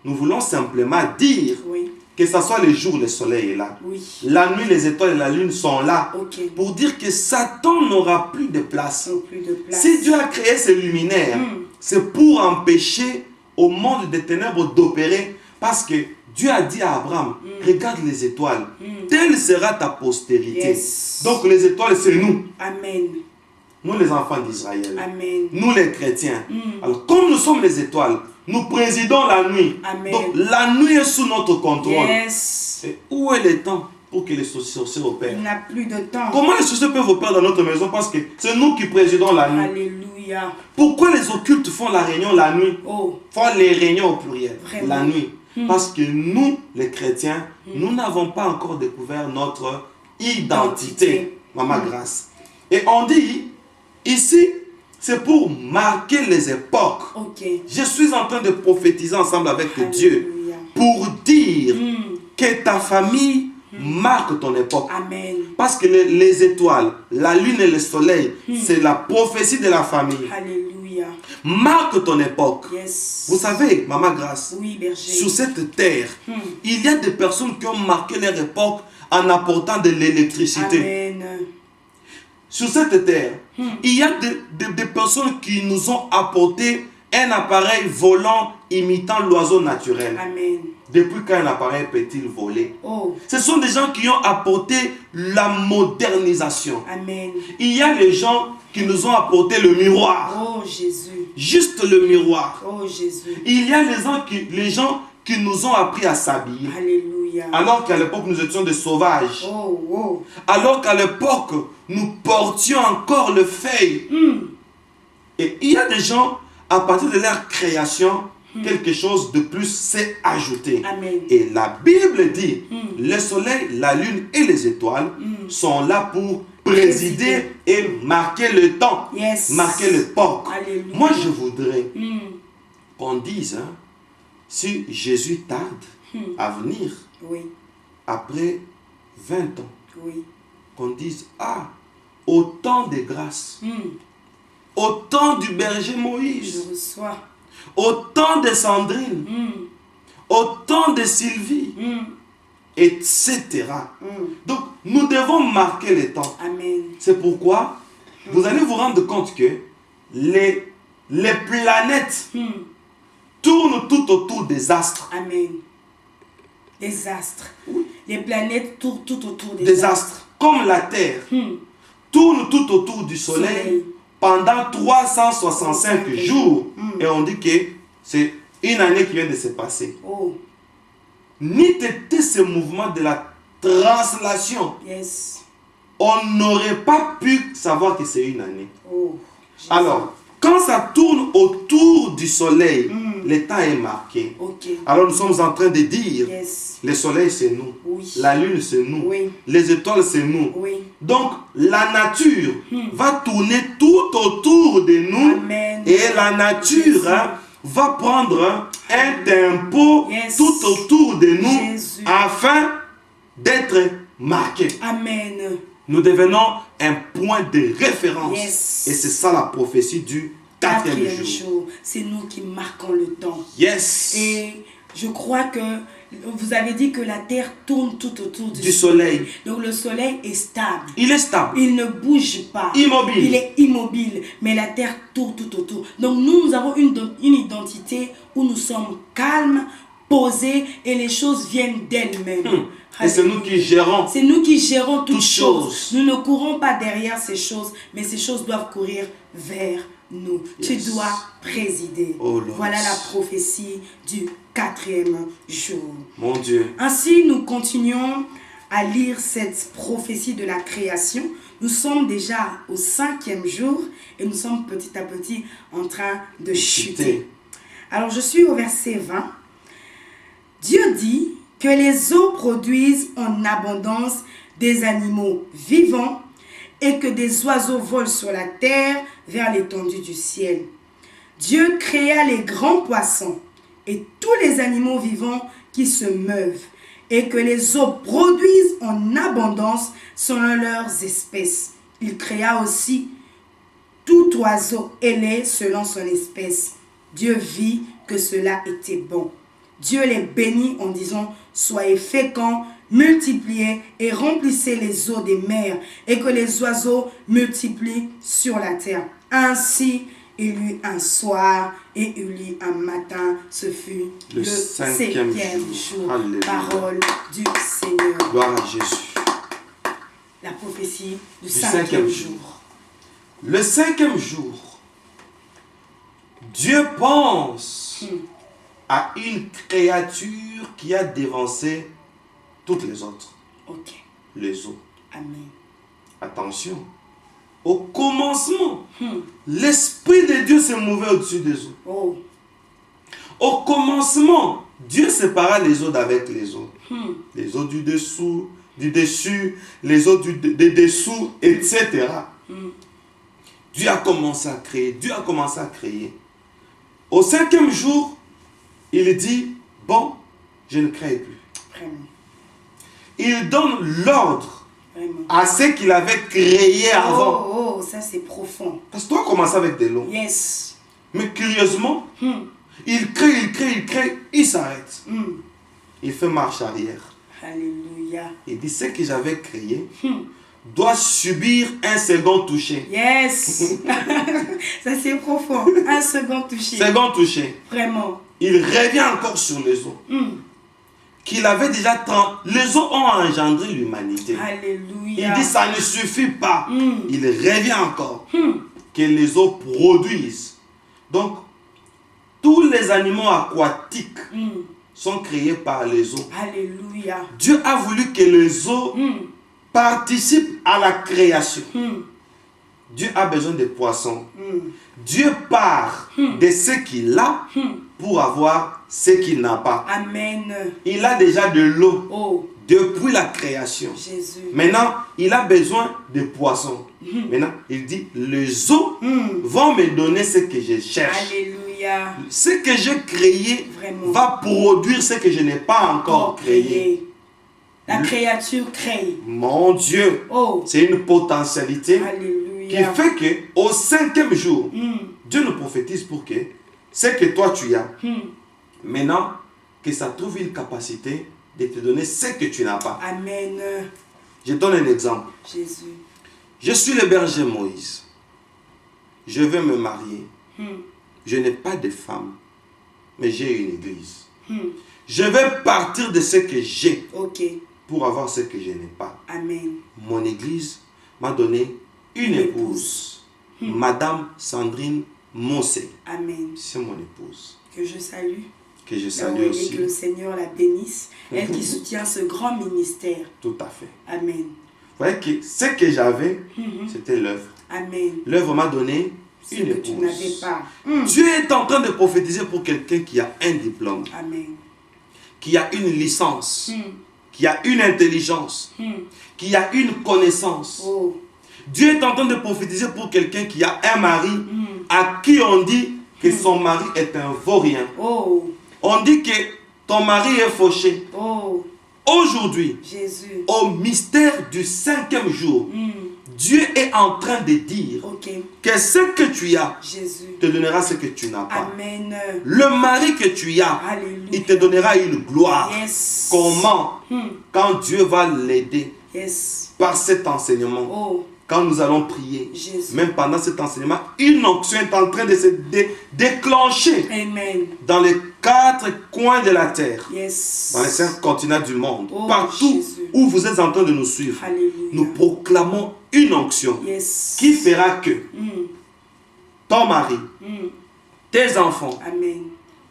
Nous voulons simplement dire
Oui.
que ce soit le jour, le soleil est là.
Oui.
La nuit, les étoiles et la lune sont là.
Ok.
Pour dire que Satan n'aura plus de place.
Sans plus de place.
Si Dieu a créé ces luminaires, c'est pour empêcher au monde des ténèbres d'opérer. Parce que Dieu a dit à Abraham, regarde les étoiles, telle sera ta postérité.
Yes.
Donc les étoiles, c'est nous.
Amen.
Nous les enfants d'Israël.
Amen.
Nous les chrétiens. Alors comme nous sommes les étoiles, nous présidons la nuit.
Amen.
Donc la nuit est sous notre contrôle.
Yes.
Et où est le temps pour que les sorciers opèrent?
Il n'a plus de temps.
Comment les sorciers peuvent opérer dans notre maison? Parce que c'est nous qui présidons la nuit.
Alléluia.
Pourquoi les occultes font la réunion la nuit?
Oh.
Font les réunions au pluriel,
Vraiment.
la nuit. Parce que nous, les chrétiens, nous n'avons pas encore découvert notre identité. Maman Grâce. Et on dit, ici, c'est pour marquer les époques.
Ok.
Je suis en train de prophétiser ensemble avec Dieu
Alléluia.
pour dire que ta famille marque ton époque.
Amen.
Parce que les étoiles, la lune et le soleil, c'est la prophétie de la famille.
Alléluia.
Marque ton époque.
Yes.
Vous savez, Maman Grâce,
Oui, berger.
sur cette terre, il y a des personnes qui ont marqué leur époque en apportant de l'électricité.
Amen.
Sur cette terre, il y a des personnes qui nous ont apporté un appareil volant imitant l'oiseau naturel.
Amen.
Depuis quand un appareil peut-il voler?
Oh.
Ce sont des gens qui ont apporté la modernisation.
Amen.
Il y a les gens qui nous ont apporté le miroir.
Oh Jésus.
Juste le miroir.
Oh Jésus.
Il y a les gens qui nous ont appris à s'habiller.
Alléluia.
Alors qu'à l'époque, nous étions des sauvages.
Oh, oh.
Alors qu'à l'époque, nous portions encore le feuille. Et il y a des gens, à partir de leur création, quelque chose de plus s'est ajouté.
Amen.
Et la Bible dit, le soleil, la lune et les étoiles sont là pour présider et marquer le temps,
Yes.
marquer l'époque.
Alléluia.
Moi, je voudrais qu'on dise, si Jésus tarde à venir,
Oui.
après 20 ans,
Oui.
qu'on dise, au temps de grâce, au temps du berger
Je
Moïse,
reçois.
au temps de Sandrine, au temps de Sylvie, etc. Donc, nous devons marquer les temps.
Amen.
C'est pourquoi vous allez vous rendre compte que les planètes tournent tout autour des astres.
Amen. Des astres. Les planètes tournent tout autour
Des astres, comme la Terre, tourne tout autour du soleil
Soleil.
pendant 365 jours. Et on dit que c'est une année qui vient de se passer.
Oh.
Ni ce mouvement de la translation
Yes.
on n'aurait pas pu savoir que c'est une année.
Oh, Jésus.
Alors, quand ça tourne autour du soleil, le temps est marqué.
Ok.
Alors nous sommes en train de dire,
Yes.
le soleil c'est nous,
Oui.
la lune c'est nous,
Oui.
les étoiles c'est nous.
Oui.
Donc la nature va tourner tout autour de nous.
Amen.
Et la nature
Jésus.
va prendre un tempo
Yes.
tout autour de nous
Jésus.
afin d'être marqué.
Amen.
Nous devenons un point de référence.
Yes.
Et c'est ça la prophétie du quatrième jour.
C'est nous qui marquons le temps.
Yes.
Et je crois que vous avez dit que la terre tourne tout autour
Du soleil.
Donc le soleil est stable.
Il est stable.
Il ne bouge pas.
Immobile.
Il est immobile. Mais la terre tourne tout autour. Donc nous avons une identité où nous sommes calmes, posés et les choses viennent d'elles-mêmes.
Et c'est nous qui gérons.
C'est nous qui gérons toutes
choses.
choses. Nous ne courons pas derrière ces choses, mais ces choses doivent courir vers nous.
Yes.
Tu dois présider.
Oh Lord.
Voilà la prophétie du quatrième jour.
Mon Dieu.
Ainsi, nous continuons à lire cette prophétie de la création. Nous sommes déjà au 5e jour et nous sommes petit à petit en train de chuter. Alors, je suis au verset 20. Dieu dit que les eaux produisent en abondance des animaux vivants et que des oiseaux volent sur la terre vers l'étendue du ciel. Dieu créa les grands poissons et tous les animaux vivants qui se meuvent et que les eaux produisent en abondance selon leurs espèces. Il créa aussi tout oiseau ailé selon son espèce. Dieu vit que cela était bon. Dieu les bénit en disant, soyez féconds, multipliez et remplissez les eaux des mers et que les oiseaux multiplient sur la terre. Ainsi, il y eut un soir et il y eut un matin. Ce fut le 5e jour.
Alléluia.
Parole du Seigneur.
Gloire à Jésus.
La prophétie du
Du
5e jour.
Le 5e jour, Dieu pense à une créature qui a dévancé toutes les autres.
Ok.
Les eaux.
Amen.
Attention. Au commencement, l'Esprit de Dieu se mouvait au-dessus des eaux.
Oh.
Au commencement, Dieu sépara les eaux d'avec les eaux. Les eaux du dessous, du dessus, les eaux des dessous, etc. Dieu a commencé à créer. Dieu a commencé à créer. Au 5e jour, il dit, bon, je ne crée plus.
Vraiment.
Il donne l'ordre
Vraiment.
à ce qu'il avait créé avant.
Oh, ça c'est profond.
Parce que toi, commence avec de l'eau.
Yes.
Mais curieusement, il crée, il s'arrête. Il fait marche arrière.
Alléluia.
Il dit, ce que j'avais créé doit subir un second toucher.
Yes. Ça c'est profond. Un second touché.
Second toucher.
Vraiment.
Il revient encore sur les eaux. Qu'il avait déjà les eaux ont engendré l'humanité.
Alléluia.
Il dit, ça ne suffit pas. Il revient encore. Que les eaux produisent. Donc, tous les animaux aquatiques sont créés par les eaux.
Alléluia.
Dieu a voulu que les eaux participent à la création. Dieu a besoin de poissons. Dieu part de ce qu'il a pour avoir ce qu'il n'a pas.
Amen.
Il a déjà de l'eau
Oh,
depuis la création.
Jésus.
Maintenant, il a besoin de poissons. Maintenant, il dit, les eaux vont me donner ce que je cherche.
Alléluia.
Ce que j'ai créé
Vraiment.
va produire ce que je n'ai pas encore créé.
La créature crée.
Mon Dieu,
Oh,
c'est une potentialité qui
alléluia.
fait que au 5e jour, Dieu nous prophétise pour que ce que toi tu as, maintenant, que ça trouve une capacité de te donner ce que tu n'as pas.
Amen.
Je donne un exemple.
Jésus.
Je suis le berger Moïse. Je veux me marier. Je n'ai pas de femme, mais j'ai une église. Je vais partir de ce que j'ai
Ok.
pour avoir ce que je n'ai pas.
Amen.
Mon église m'a donné une épouse. Madame Sandrine Moncé.
Amen.
C'est mon épouse.
Que je salue.
Que je
Et
salue aussi.
que le Seigneur la bénisse. Elle qui soutient ce grand ministère.
Tout à fait.
Amen.
voyez que ce que j'avais, c'était l'œuvre.
Amen.
L'œuvre m'a donné
Ce
une
que tu n'avais
épouse.
pas.
Dieu est en train de prophétiser pour quelqu'un qui a un diplôme,
Amen.
qui a une licence, qui a une intelligence, qui a une connaissance.
Oh.
Dieu est en train de prophétiser pour quelqu'un qui a un mari à qui on dit que son mari est un vaurien.
Oh.
On dit que ton mari est fauché.
Oh.
Aujourd'hui,
Jésus.
au mystère du 5e jour, Dieu est en train de dire
Ok.
que ce que tu as
Jésus.
te donnera ce que tu n'as pas.
Amen.
Le mari que tu as,
Alléluia.
il te donnera une gloire.
Yes.
Comment? Quand Dieu va l'aider
Yes.
par cet enseignement.
Oh.
Quand nous allons prier,
Jésus.
même pendant cet enseignement, une onction est en train de se déclencher
Amen.
dans les 4 coins de la terre,
Yes.
dans les 5 continents du monde,
Oh,
partout
Jésus.
où vous êtes en train de nous suivre.
Alléluia.
Nous proclamons une onction
Yes.
qui fera que ton mari, tes enfants,
Amen.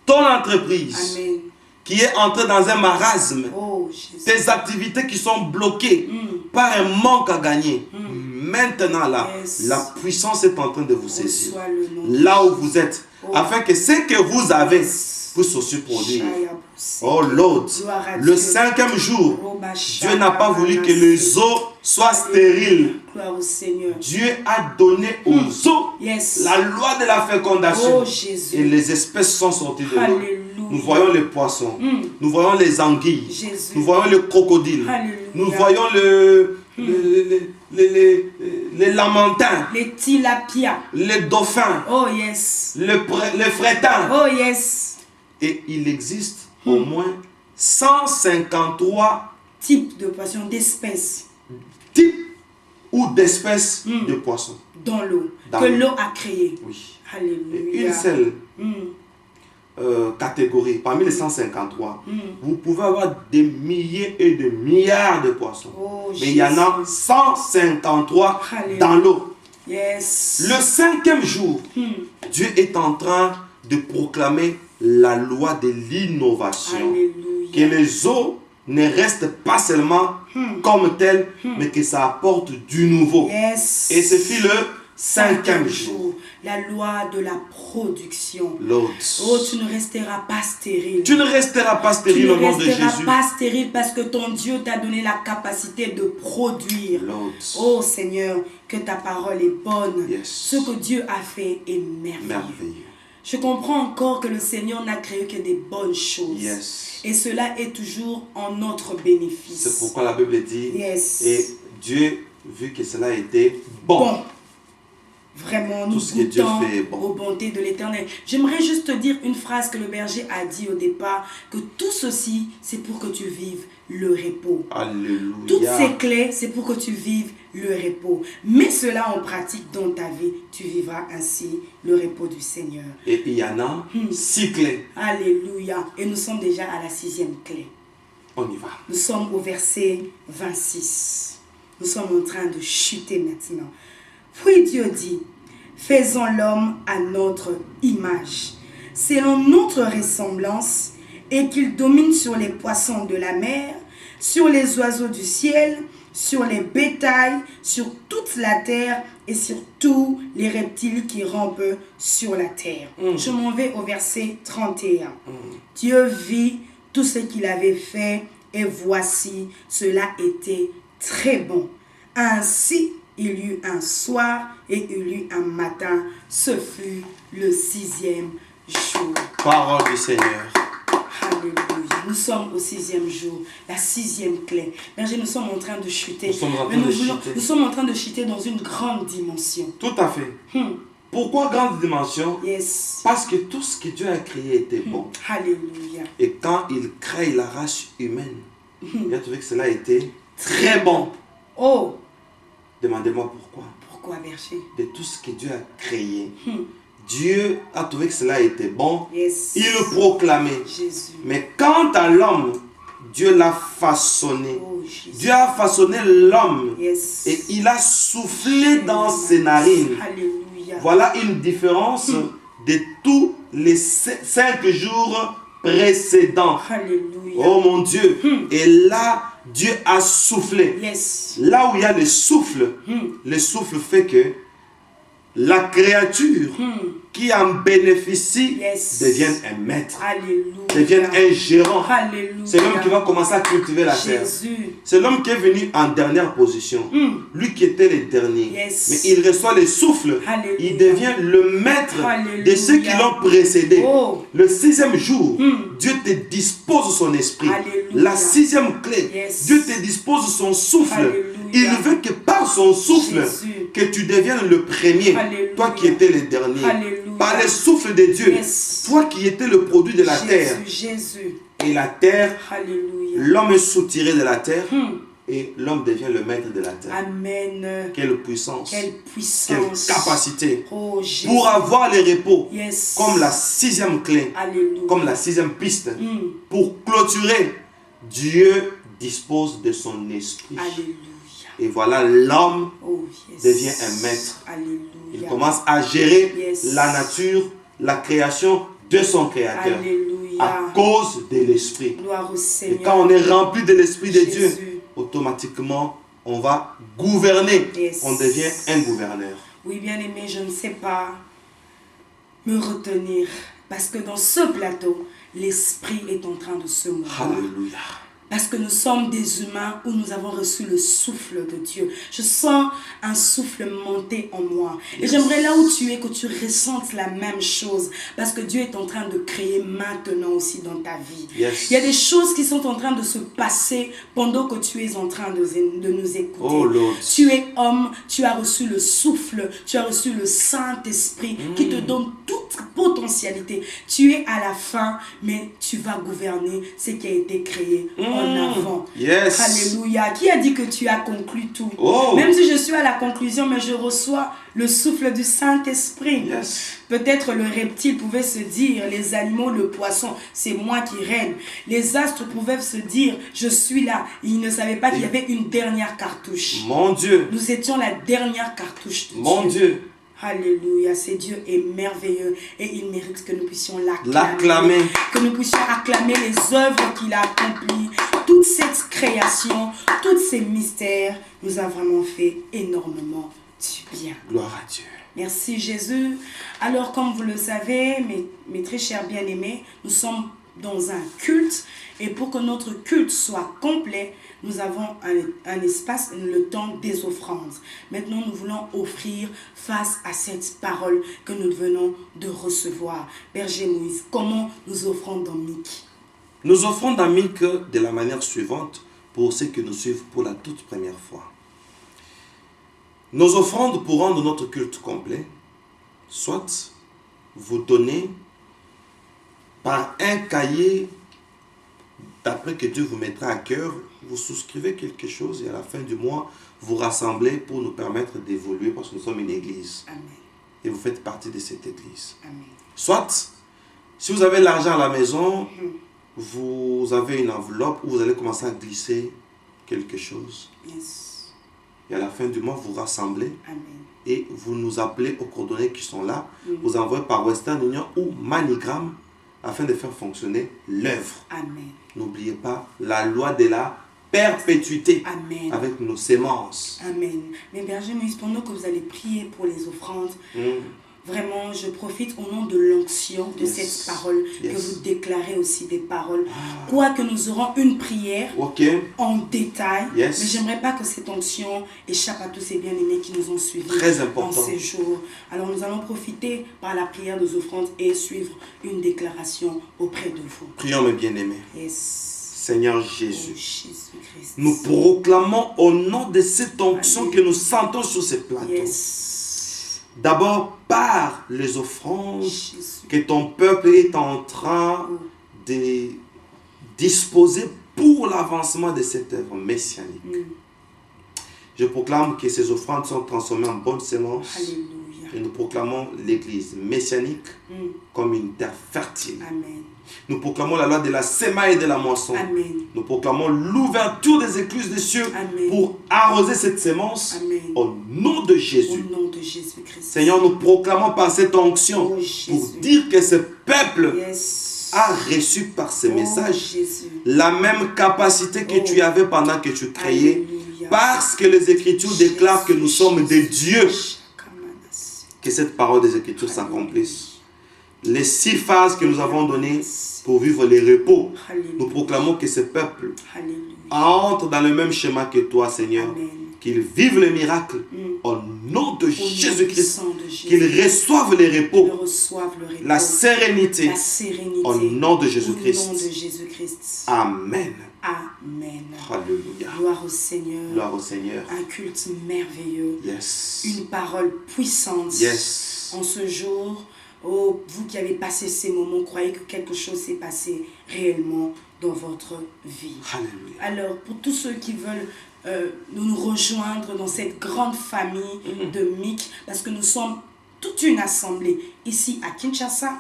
ton entreprise
Amen.
qui est entrée dans un marasme,
Oh, Jésus.
tes activités qui sont bloquées par un manque à gagner, maintenant là,
Yes.
la puissance est en train de vous saisir.
Reçois le nom de
Là où vous êtes,
Oh.
afin que ce que vous avez
Yes.
puisse aussi produire.
Shaya
Oh Lord,
Gloire à
le
Dieu.
5e jour,
Roba
Dieu n'a pas voulu que les eaux soient stériles.
Gloire au Seigneur.
Dieu a donné aux eaux
Yes.
la loi de la fécondation.
Oh, Jésus.
Et les espèces sont sorties de l'eau.
Alléluia.
Nous voyons les poissons, nous voyons les anguilles,
Jésus.
nous voyons les crocodiles,
Alléluia.
nous voyons les lamantins,
Les tilapias.
les dauphins,
Oh, yes.
les frétins.
Oh, yes.
Et il existe au moins 153
Type de poisson, d'espèces
types ou d'espèces de poissons.
dans l'eau.
Dans
Que
l'eau.
l'eau a créé.
Oui.
Alléluia.
Et une seule
Mm.
catégorie, parmi les 153, vous pouvez avoir des milliers et des milliards de poissons.
Oh,
Mais il y en a
Jésus.
153
Alléluia.
dans l'eau.
Yes.
Le 5e jour, Dieu est en train de proclamer la loi de l'innovation.
Alléluia.
Que les eaux ne restent pas seulement comme telles, mais que ça apporte du nouveau.
Yes.
Et ce fut le 5e jour.
La loi de la production.
Lord,
Oh, tu ne resteras pas stérile.
tu ne resteras pas
Tu
stérile
ne
au nom de
resteras
Jésus.
pas stérile parce que ton Dieu t'a donné la capacité de produire.
Lord,
Oh Seigneur, que ta parole est bonne.
Yes.
Ce que Dieu a fait est merveilleux.
merveilleux.
Je comprends encore que le Seigneur n'a créé que des bonnes choses.
Yes.
Et cela est toujours en notre bénéfice.
C'est pourquoi la Bible dit,
Yes.
et Dieu, vu que cela était bon.
Bon. Vraiment, nous
Tout ce que Dieu
goûtons
fait est bon.
aux bontés de l'Éternel. J'aimerais juste te dire une phrase que le berger a dit au départ, que tout ceci, c'est pour que tu vives le repos.
Alléluia.
Toutes ces clés, c'est pour que tu vives le repos. Mets cela en pratique dans ta vie, tu vivras ainsi le repos du Seigneur.
Et il y en a 6 clés.
Alléluia. Et nous sommes déjà à la 6e clé.
On y va.
Nous sommes au verset 26. Nous sommes en train de chuter maintenant. Puis Dieu dit, faisons l'homme à notre image, selon notre ressemblance, et qu'il domine sur les poissons de la mer, sur les oiseaux du ciel, sur les bétails, sur toute la terre et sur tous les reptiles qui rampent sur la terre. Je m'en vais au verset 31. Dieu vit tout ce qu'il avait fait et voici, cela était très bon. Ainsi, il y eut un soir et il y eut un matin. Ce fut le 6e jour.
Parole du Seigneur.
Alléluia. Nous sommes au 6e jour, la 6e clé. Berger, nous sommes en train de chuter.
Nous sommes en train
Mais
de chuter.
nous sommes en train de chuter dans une grande dimension.
Tout à fait. Pourquoi grande dimension?
Yes.
Parce que tout ce que Dieu a créé était bon.
Alléluia.
Et quand il crée la race humaine, il a trouvé que cela était très bon.
Oh,
Demandez-moi pourquoi.
pourquoi, berger?
De tout ce que Dieu a créé, Dieu a trouvé que cela était bon.
Yes.
Il le proclamait.
Jésus.
Mais quant à l'homme, Dieu l'a façonné.
Oh, Jésus.
Dieu a façonné l'homme
Yes.
et il a soufflé dans ses narines.
Alléluia.
Voilà une différence de tous les 5 jours précédent.
Alléluia.
Oh mon Dieu. Et là, Dieu a soufflé.
Yes.
Là où il y a le souffle fait que la créature qui en bénéficie
Yes.
devienne un maître,
Alléluia.
devienne un gérant.
Alléluia.
C'est l'homme qui va commencer à cultiver la terre.
Jésus.
C'est l'homme qui est venu en dernière position. Lui qui était le dernier.
Yes.
Mais il reçoit le souffle.
Alléluia.
Il devient le maître
Alléluia.
de ceux qui l'ont précédé.
Oh.
Le 6e jour, Dieu te dispose son esprit.
Alléluia.
La 6e clé,
Yes.
Dieu te dispose son souffle.
Alléluia.
Il veut que par son souffle,
Jésus.
que tu deviennes le premier.
Alléluia.
Toi qui étais le dernier.
Alléluia.
Par le souffle de Dieu.
Yes.
Toi qui étais le produit de la
Jésus,
terre.
Jésus.
Et la terre,
Alléluia.
l'homme est soutiré de la terre. Et l'homme devient le maître de la terre.
Amen.
Quelle puissance.
Quelle
Quelle
puissance.
capacité.
Oh Jésus.
Pour avoir le repos.
Yes.
Comme la 6e clé.
Alléluia.
Comme la 6e piste. Pour clôturer, Dieu dispose de son esprit.
Alléluia.
Et voilà, l'homme
Oh yes.
devient un maître.
Alléluia.
Il commence à gérer
Yes.
la nature, la création de son créateur.
Alléluia.
À cause de l'esprit.
Gloire au
Et
Seigneur.
quand on est rempli de l'esprit de Dieu,
Jésus.
automatiquement, on va gouverner.
Yes.
On devient un gouverneur.
Oui, bien aimé, je ne sais pas me retenir. Parce que dans ce plateau, l'esprit est en train de se mouvoir.
Alléluia.
Parce que nous sommes des humains où nous avons reçu le souffle de Dieu. Je sens un souffle monter en moi. Et j'aimerais là où tu es que tu ressentes la même chose. Parce que Dieu est en train de créer maintenant aussi dans ta vie.
Yes.
Il y a des choses qui sont en train de se passer pendant que tu es en train de nous écouter.
Oh Lord.
Tu es homme, tu as reçu le souffle, tu as reçu le Saint-Esprit qui te donne toute potentialité. Tu es à la fin, mais tu vas gouverner ce qui a été créé en avant.
Yes.
Alléluia. Qui a dit que tu as conclu tout?
Oh.
Même si je suis à la conclusion, mais je reçois le souffle du Saint-Esprit.
Yes.
Peut-être le reptile pouvait se dire, les animaux, le poisson, c'est moi qui règne. Les astres pouvaient se dire, je suis là. Ils ne savaient pas qu'il y avait une dernière cartouche.
Mon Dieu.
Nous étions la dernière cartouche de
Mon Dieu.
Alléluia, c'est Dieu est merveilleux et il mérite que nous puissions
L'acclamer.
que nous puissions acclamer les œuvres qu'il a accomplies, toute cette création, tous ces mystères, nous a vraiment fait énormément du bien.
Gloire à Dieu.
Merci Jésus. Alors comme vous le savez, mes très chers bien-aimés, nous sommes dans un culte et pour que notre culte soit complet, nous avons un espace, le temps des offrandes. Maintenant, nous voulons offrir face à cette parole que nous venons de recevoir. Berger Moïse, comment nous offrons dans Mic?
Nous offrons dans Mic de la manière suivante pour ceux qui nous suivent pour la toute première fois. Nos offrandes pour rendre notre culte complet, soit vous donnez par un cahier, d'après que Dieu vous mettra à cœur, vous souscrivez quelque chose et à la fin du mois, vous rassemblez pour nous permettre d'évoluer parce que nous sommes une église.
Amen.
Et vous faites partie de cette église.
Amen.
Soit, si vous avez l'argent à la maison, vous avez une enveloppe où vous allez commencer à glisser quelque chose.
Yes.
Et à la fin du mois, vous rassemblez
Amen.
et vous nous appelez aux coordonnées qui sont là. Vous envoyez par Western Union ou MoneyGram afin de faire fonctionner l'œuvre.
Amen.
N'oubliez pas la loi de la perpétuité
Amen.
avec nos sémences.
Amen. Mais Berger Moïse, pendant que vous allez prier pour les offrandes, vraiment, je profite au nom de l'onction de cette parole que vous déclarez aussi des paroles. Quoique nous aurons une prière en détail, mais j'aimerais pas que cette onction échappe à tous ces bien-aimés qui nous ont suivis en ces jours. Alors nous allons profiter par la prière des offrandes et suivre une déclaration auprès de vous.
Prions mes bien-aimés.
Yes.
Seigneur Jésus,
Jésus-Christ.
Nous proclamons au nom de cette onction que nous sentons sur ce plateau.
Yes.
D'abord par les offrandes que ton peuple est en train de disposer pour l'avancement de cette œuvre messianique. Je proclame que ces offrandes sont transformées en bonnes semences.
Alléluia.
Et nous proclamons l'église messianique comme une terre fertile.
Amen.
Nous proclamons la loi de la semaille et de la moisson.
Amen.
Nous proclamons l'ouverture des écluses des cieux
Amen.
pour arroser cette sémence.
Amen.
Au nom de Jésus.
Au nom de Jésus-Christ.
Seigneur, nous proclamons par cette onction pour dire que ce peuple a reçu par ces messages
Jésus.
la même capacité que tu avais pendant que tu créais,
Alléluia.
parce que les Écritures déclarent que nous sommes des dieux. Que cette parole des Écritures s'accomplisse. Les 6 phases que nous avons données pour vivre les repos, nous proclamons que ce peuple entre dans le même schéma que toi, Seigneur.
Amen.
Qu'ils vivent les miracles au nom de
Au nom
Jésus-Christ.
puissant de Jésus.
Qu'ils reçoivent les repos,
Qu'ils reçoivent le repos,
la sérénité
la sérénité
au nom de
au nom
Jésus-Christ.
de Jésus-Christ.
Amen.
Amen.
Alléluia.
Gloire au Seigneur.
Gloire au Seigneur.
Un culte merveilleux.
Yes.
Une parole puissante.
Yes.
En ce jour, oh, vous qui avez passé ces moments, croyez que quelque chose s'est passé réellement dans votre vie.
Alléluia.
Alors, pour tous ceux qui veulent nous rejoindre dans cette grande famille de MIC, parce que nous sommes toute une assemblée ici à Kinshasa,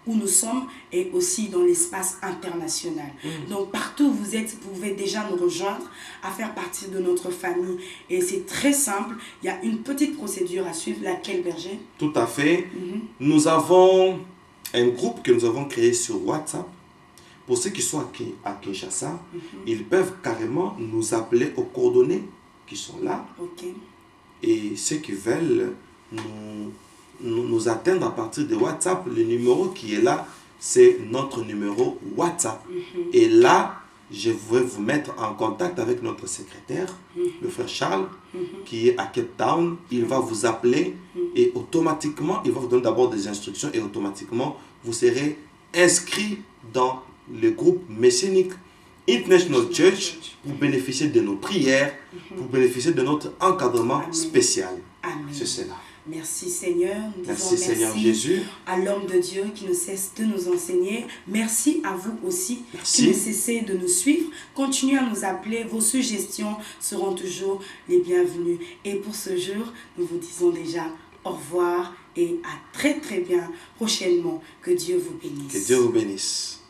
où nous sommes, et aussi dans l'espace international. Donc, partout où vous êtes, vous pouvez déjà nous rejoindre, à faire partie de notre famille. Et c'est très simple, il y a une petite procédure à suivre, laquelle, Berger?
Tout à fait. Nous avons un groupe que nous avons créé sur WhatsApp. Pour ceux qui sont à Kinshasa, ils peuvent carrément nous appeler aux coordonnées qui sont là.
Ok.
Et ceux qui veulent nous atteindre à partir de WhatsApp, le numéro qui est là, c'est notre numéro WhatsApp. Et là, je vais vous mettre en contact avec notre secrétaire, le frère Charles, qui est à Cape Town. Il va vous appeler et automatiquement, il va vous donner d'abord des instructions et automatiquement, vous serez inscrit dans le groupe messianique International Church pour bénéficier de nos prières, pour bénéficier de notre encadrement spécial.
Amen.
C'est cela.
Merci Seigneur. Nous
Merci
disons
Seigneur Jésus.
à l'homme de Dieu qui ne cesse de nous enseigner. Merci à vous aussi
Merci.
qui ne cessez de nous suivre. Continuez à nous appeler. Vos suggestions seront toujours les bienvenues. Et pour ce jour, nous vous disons déjà au revoir et à très très bien prochainement. Que Dieu vous bénisse.
Que Dieu vous bénisse.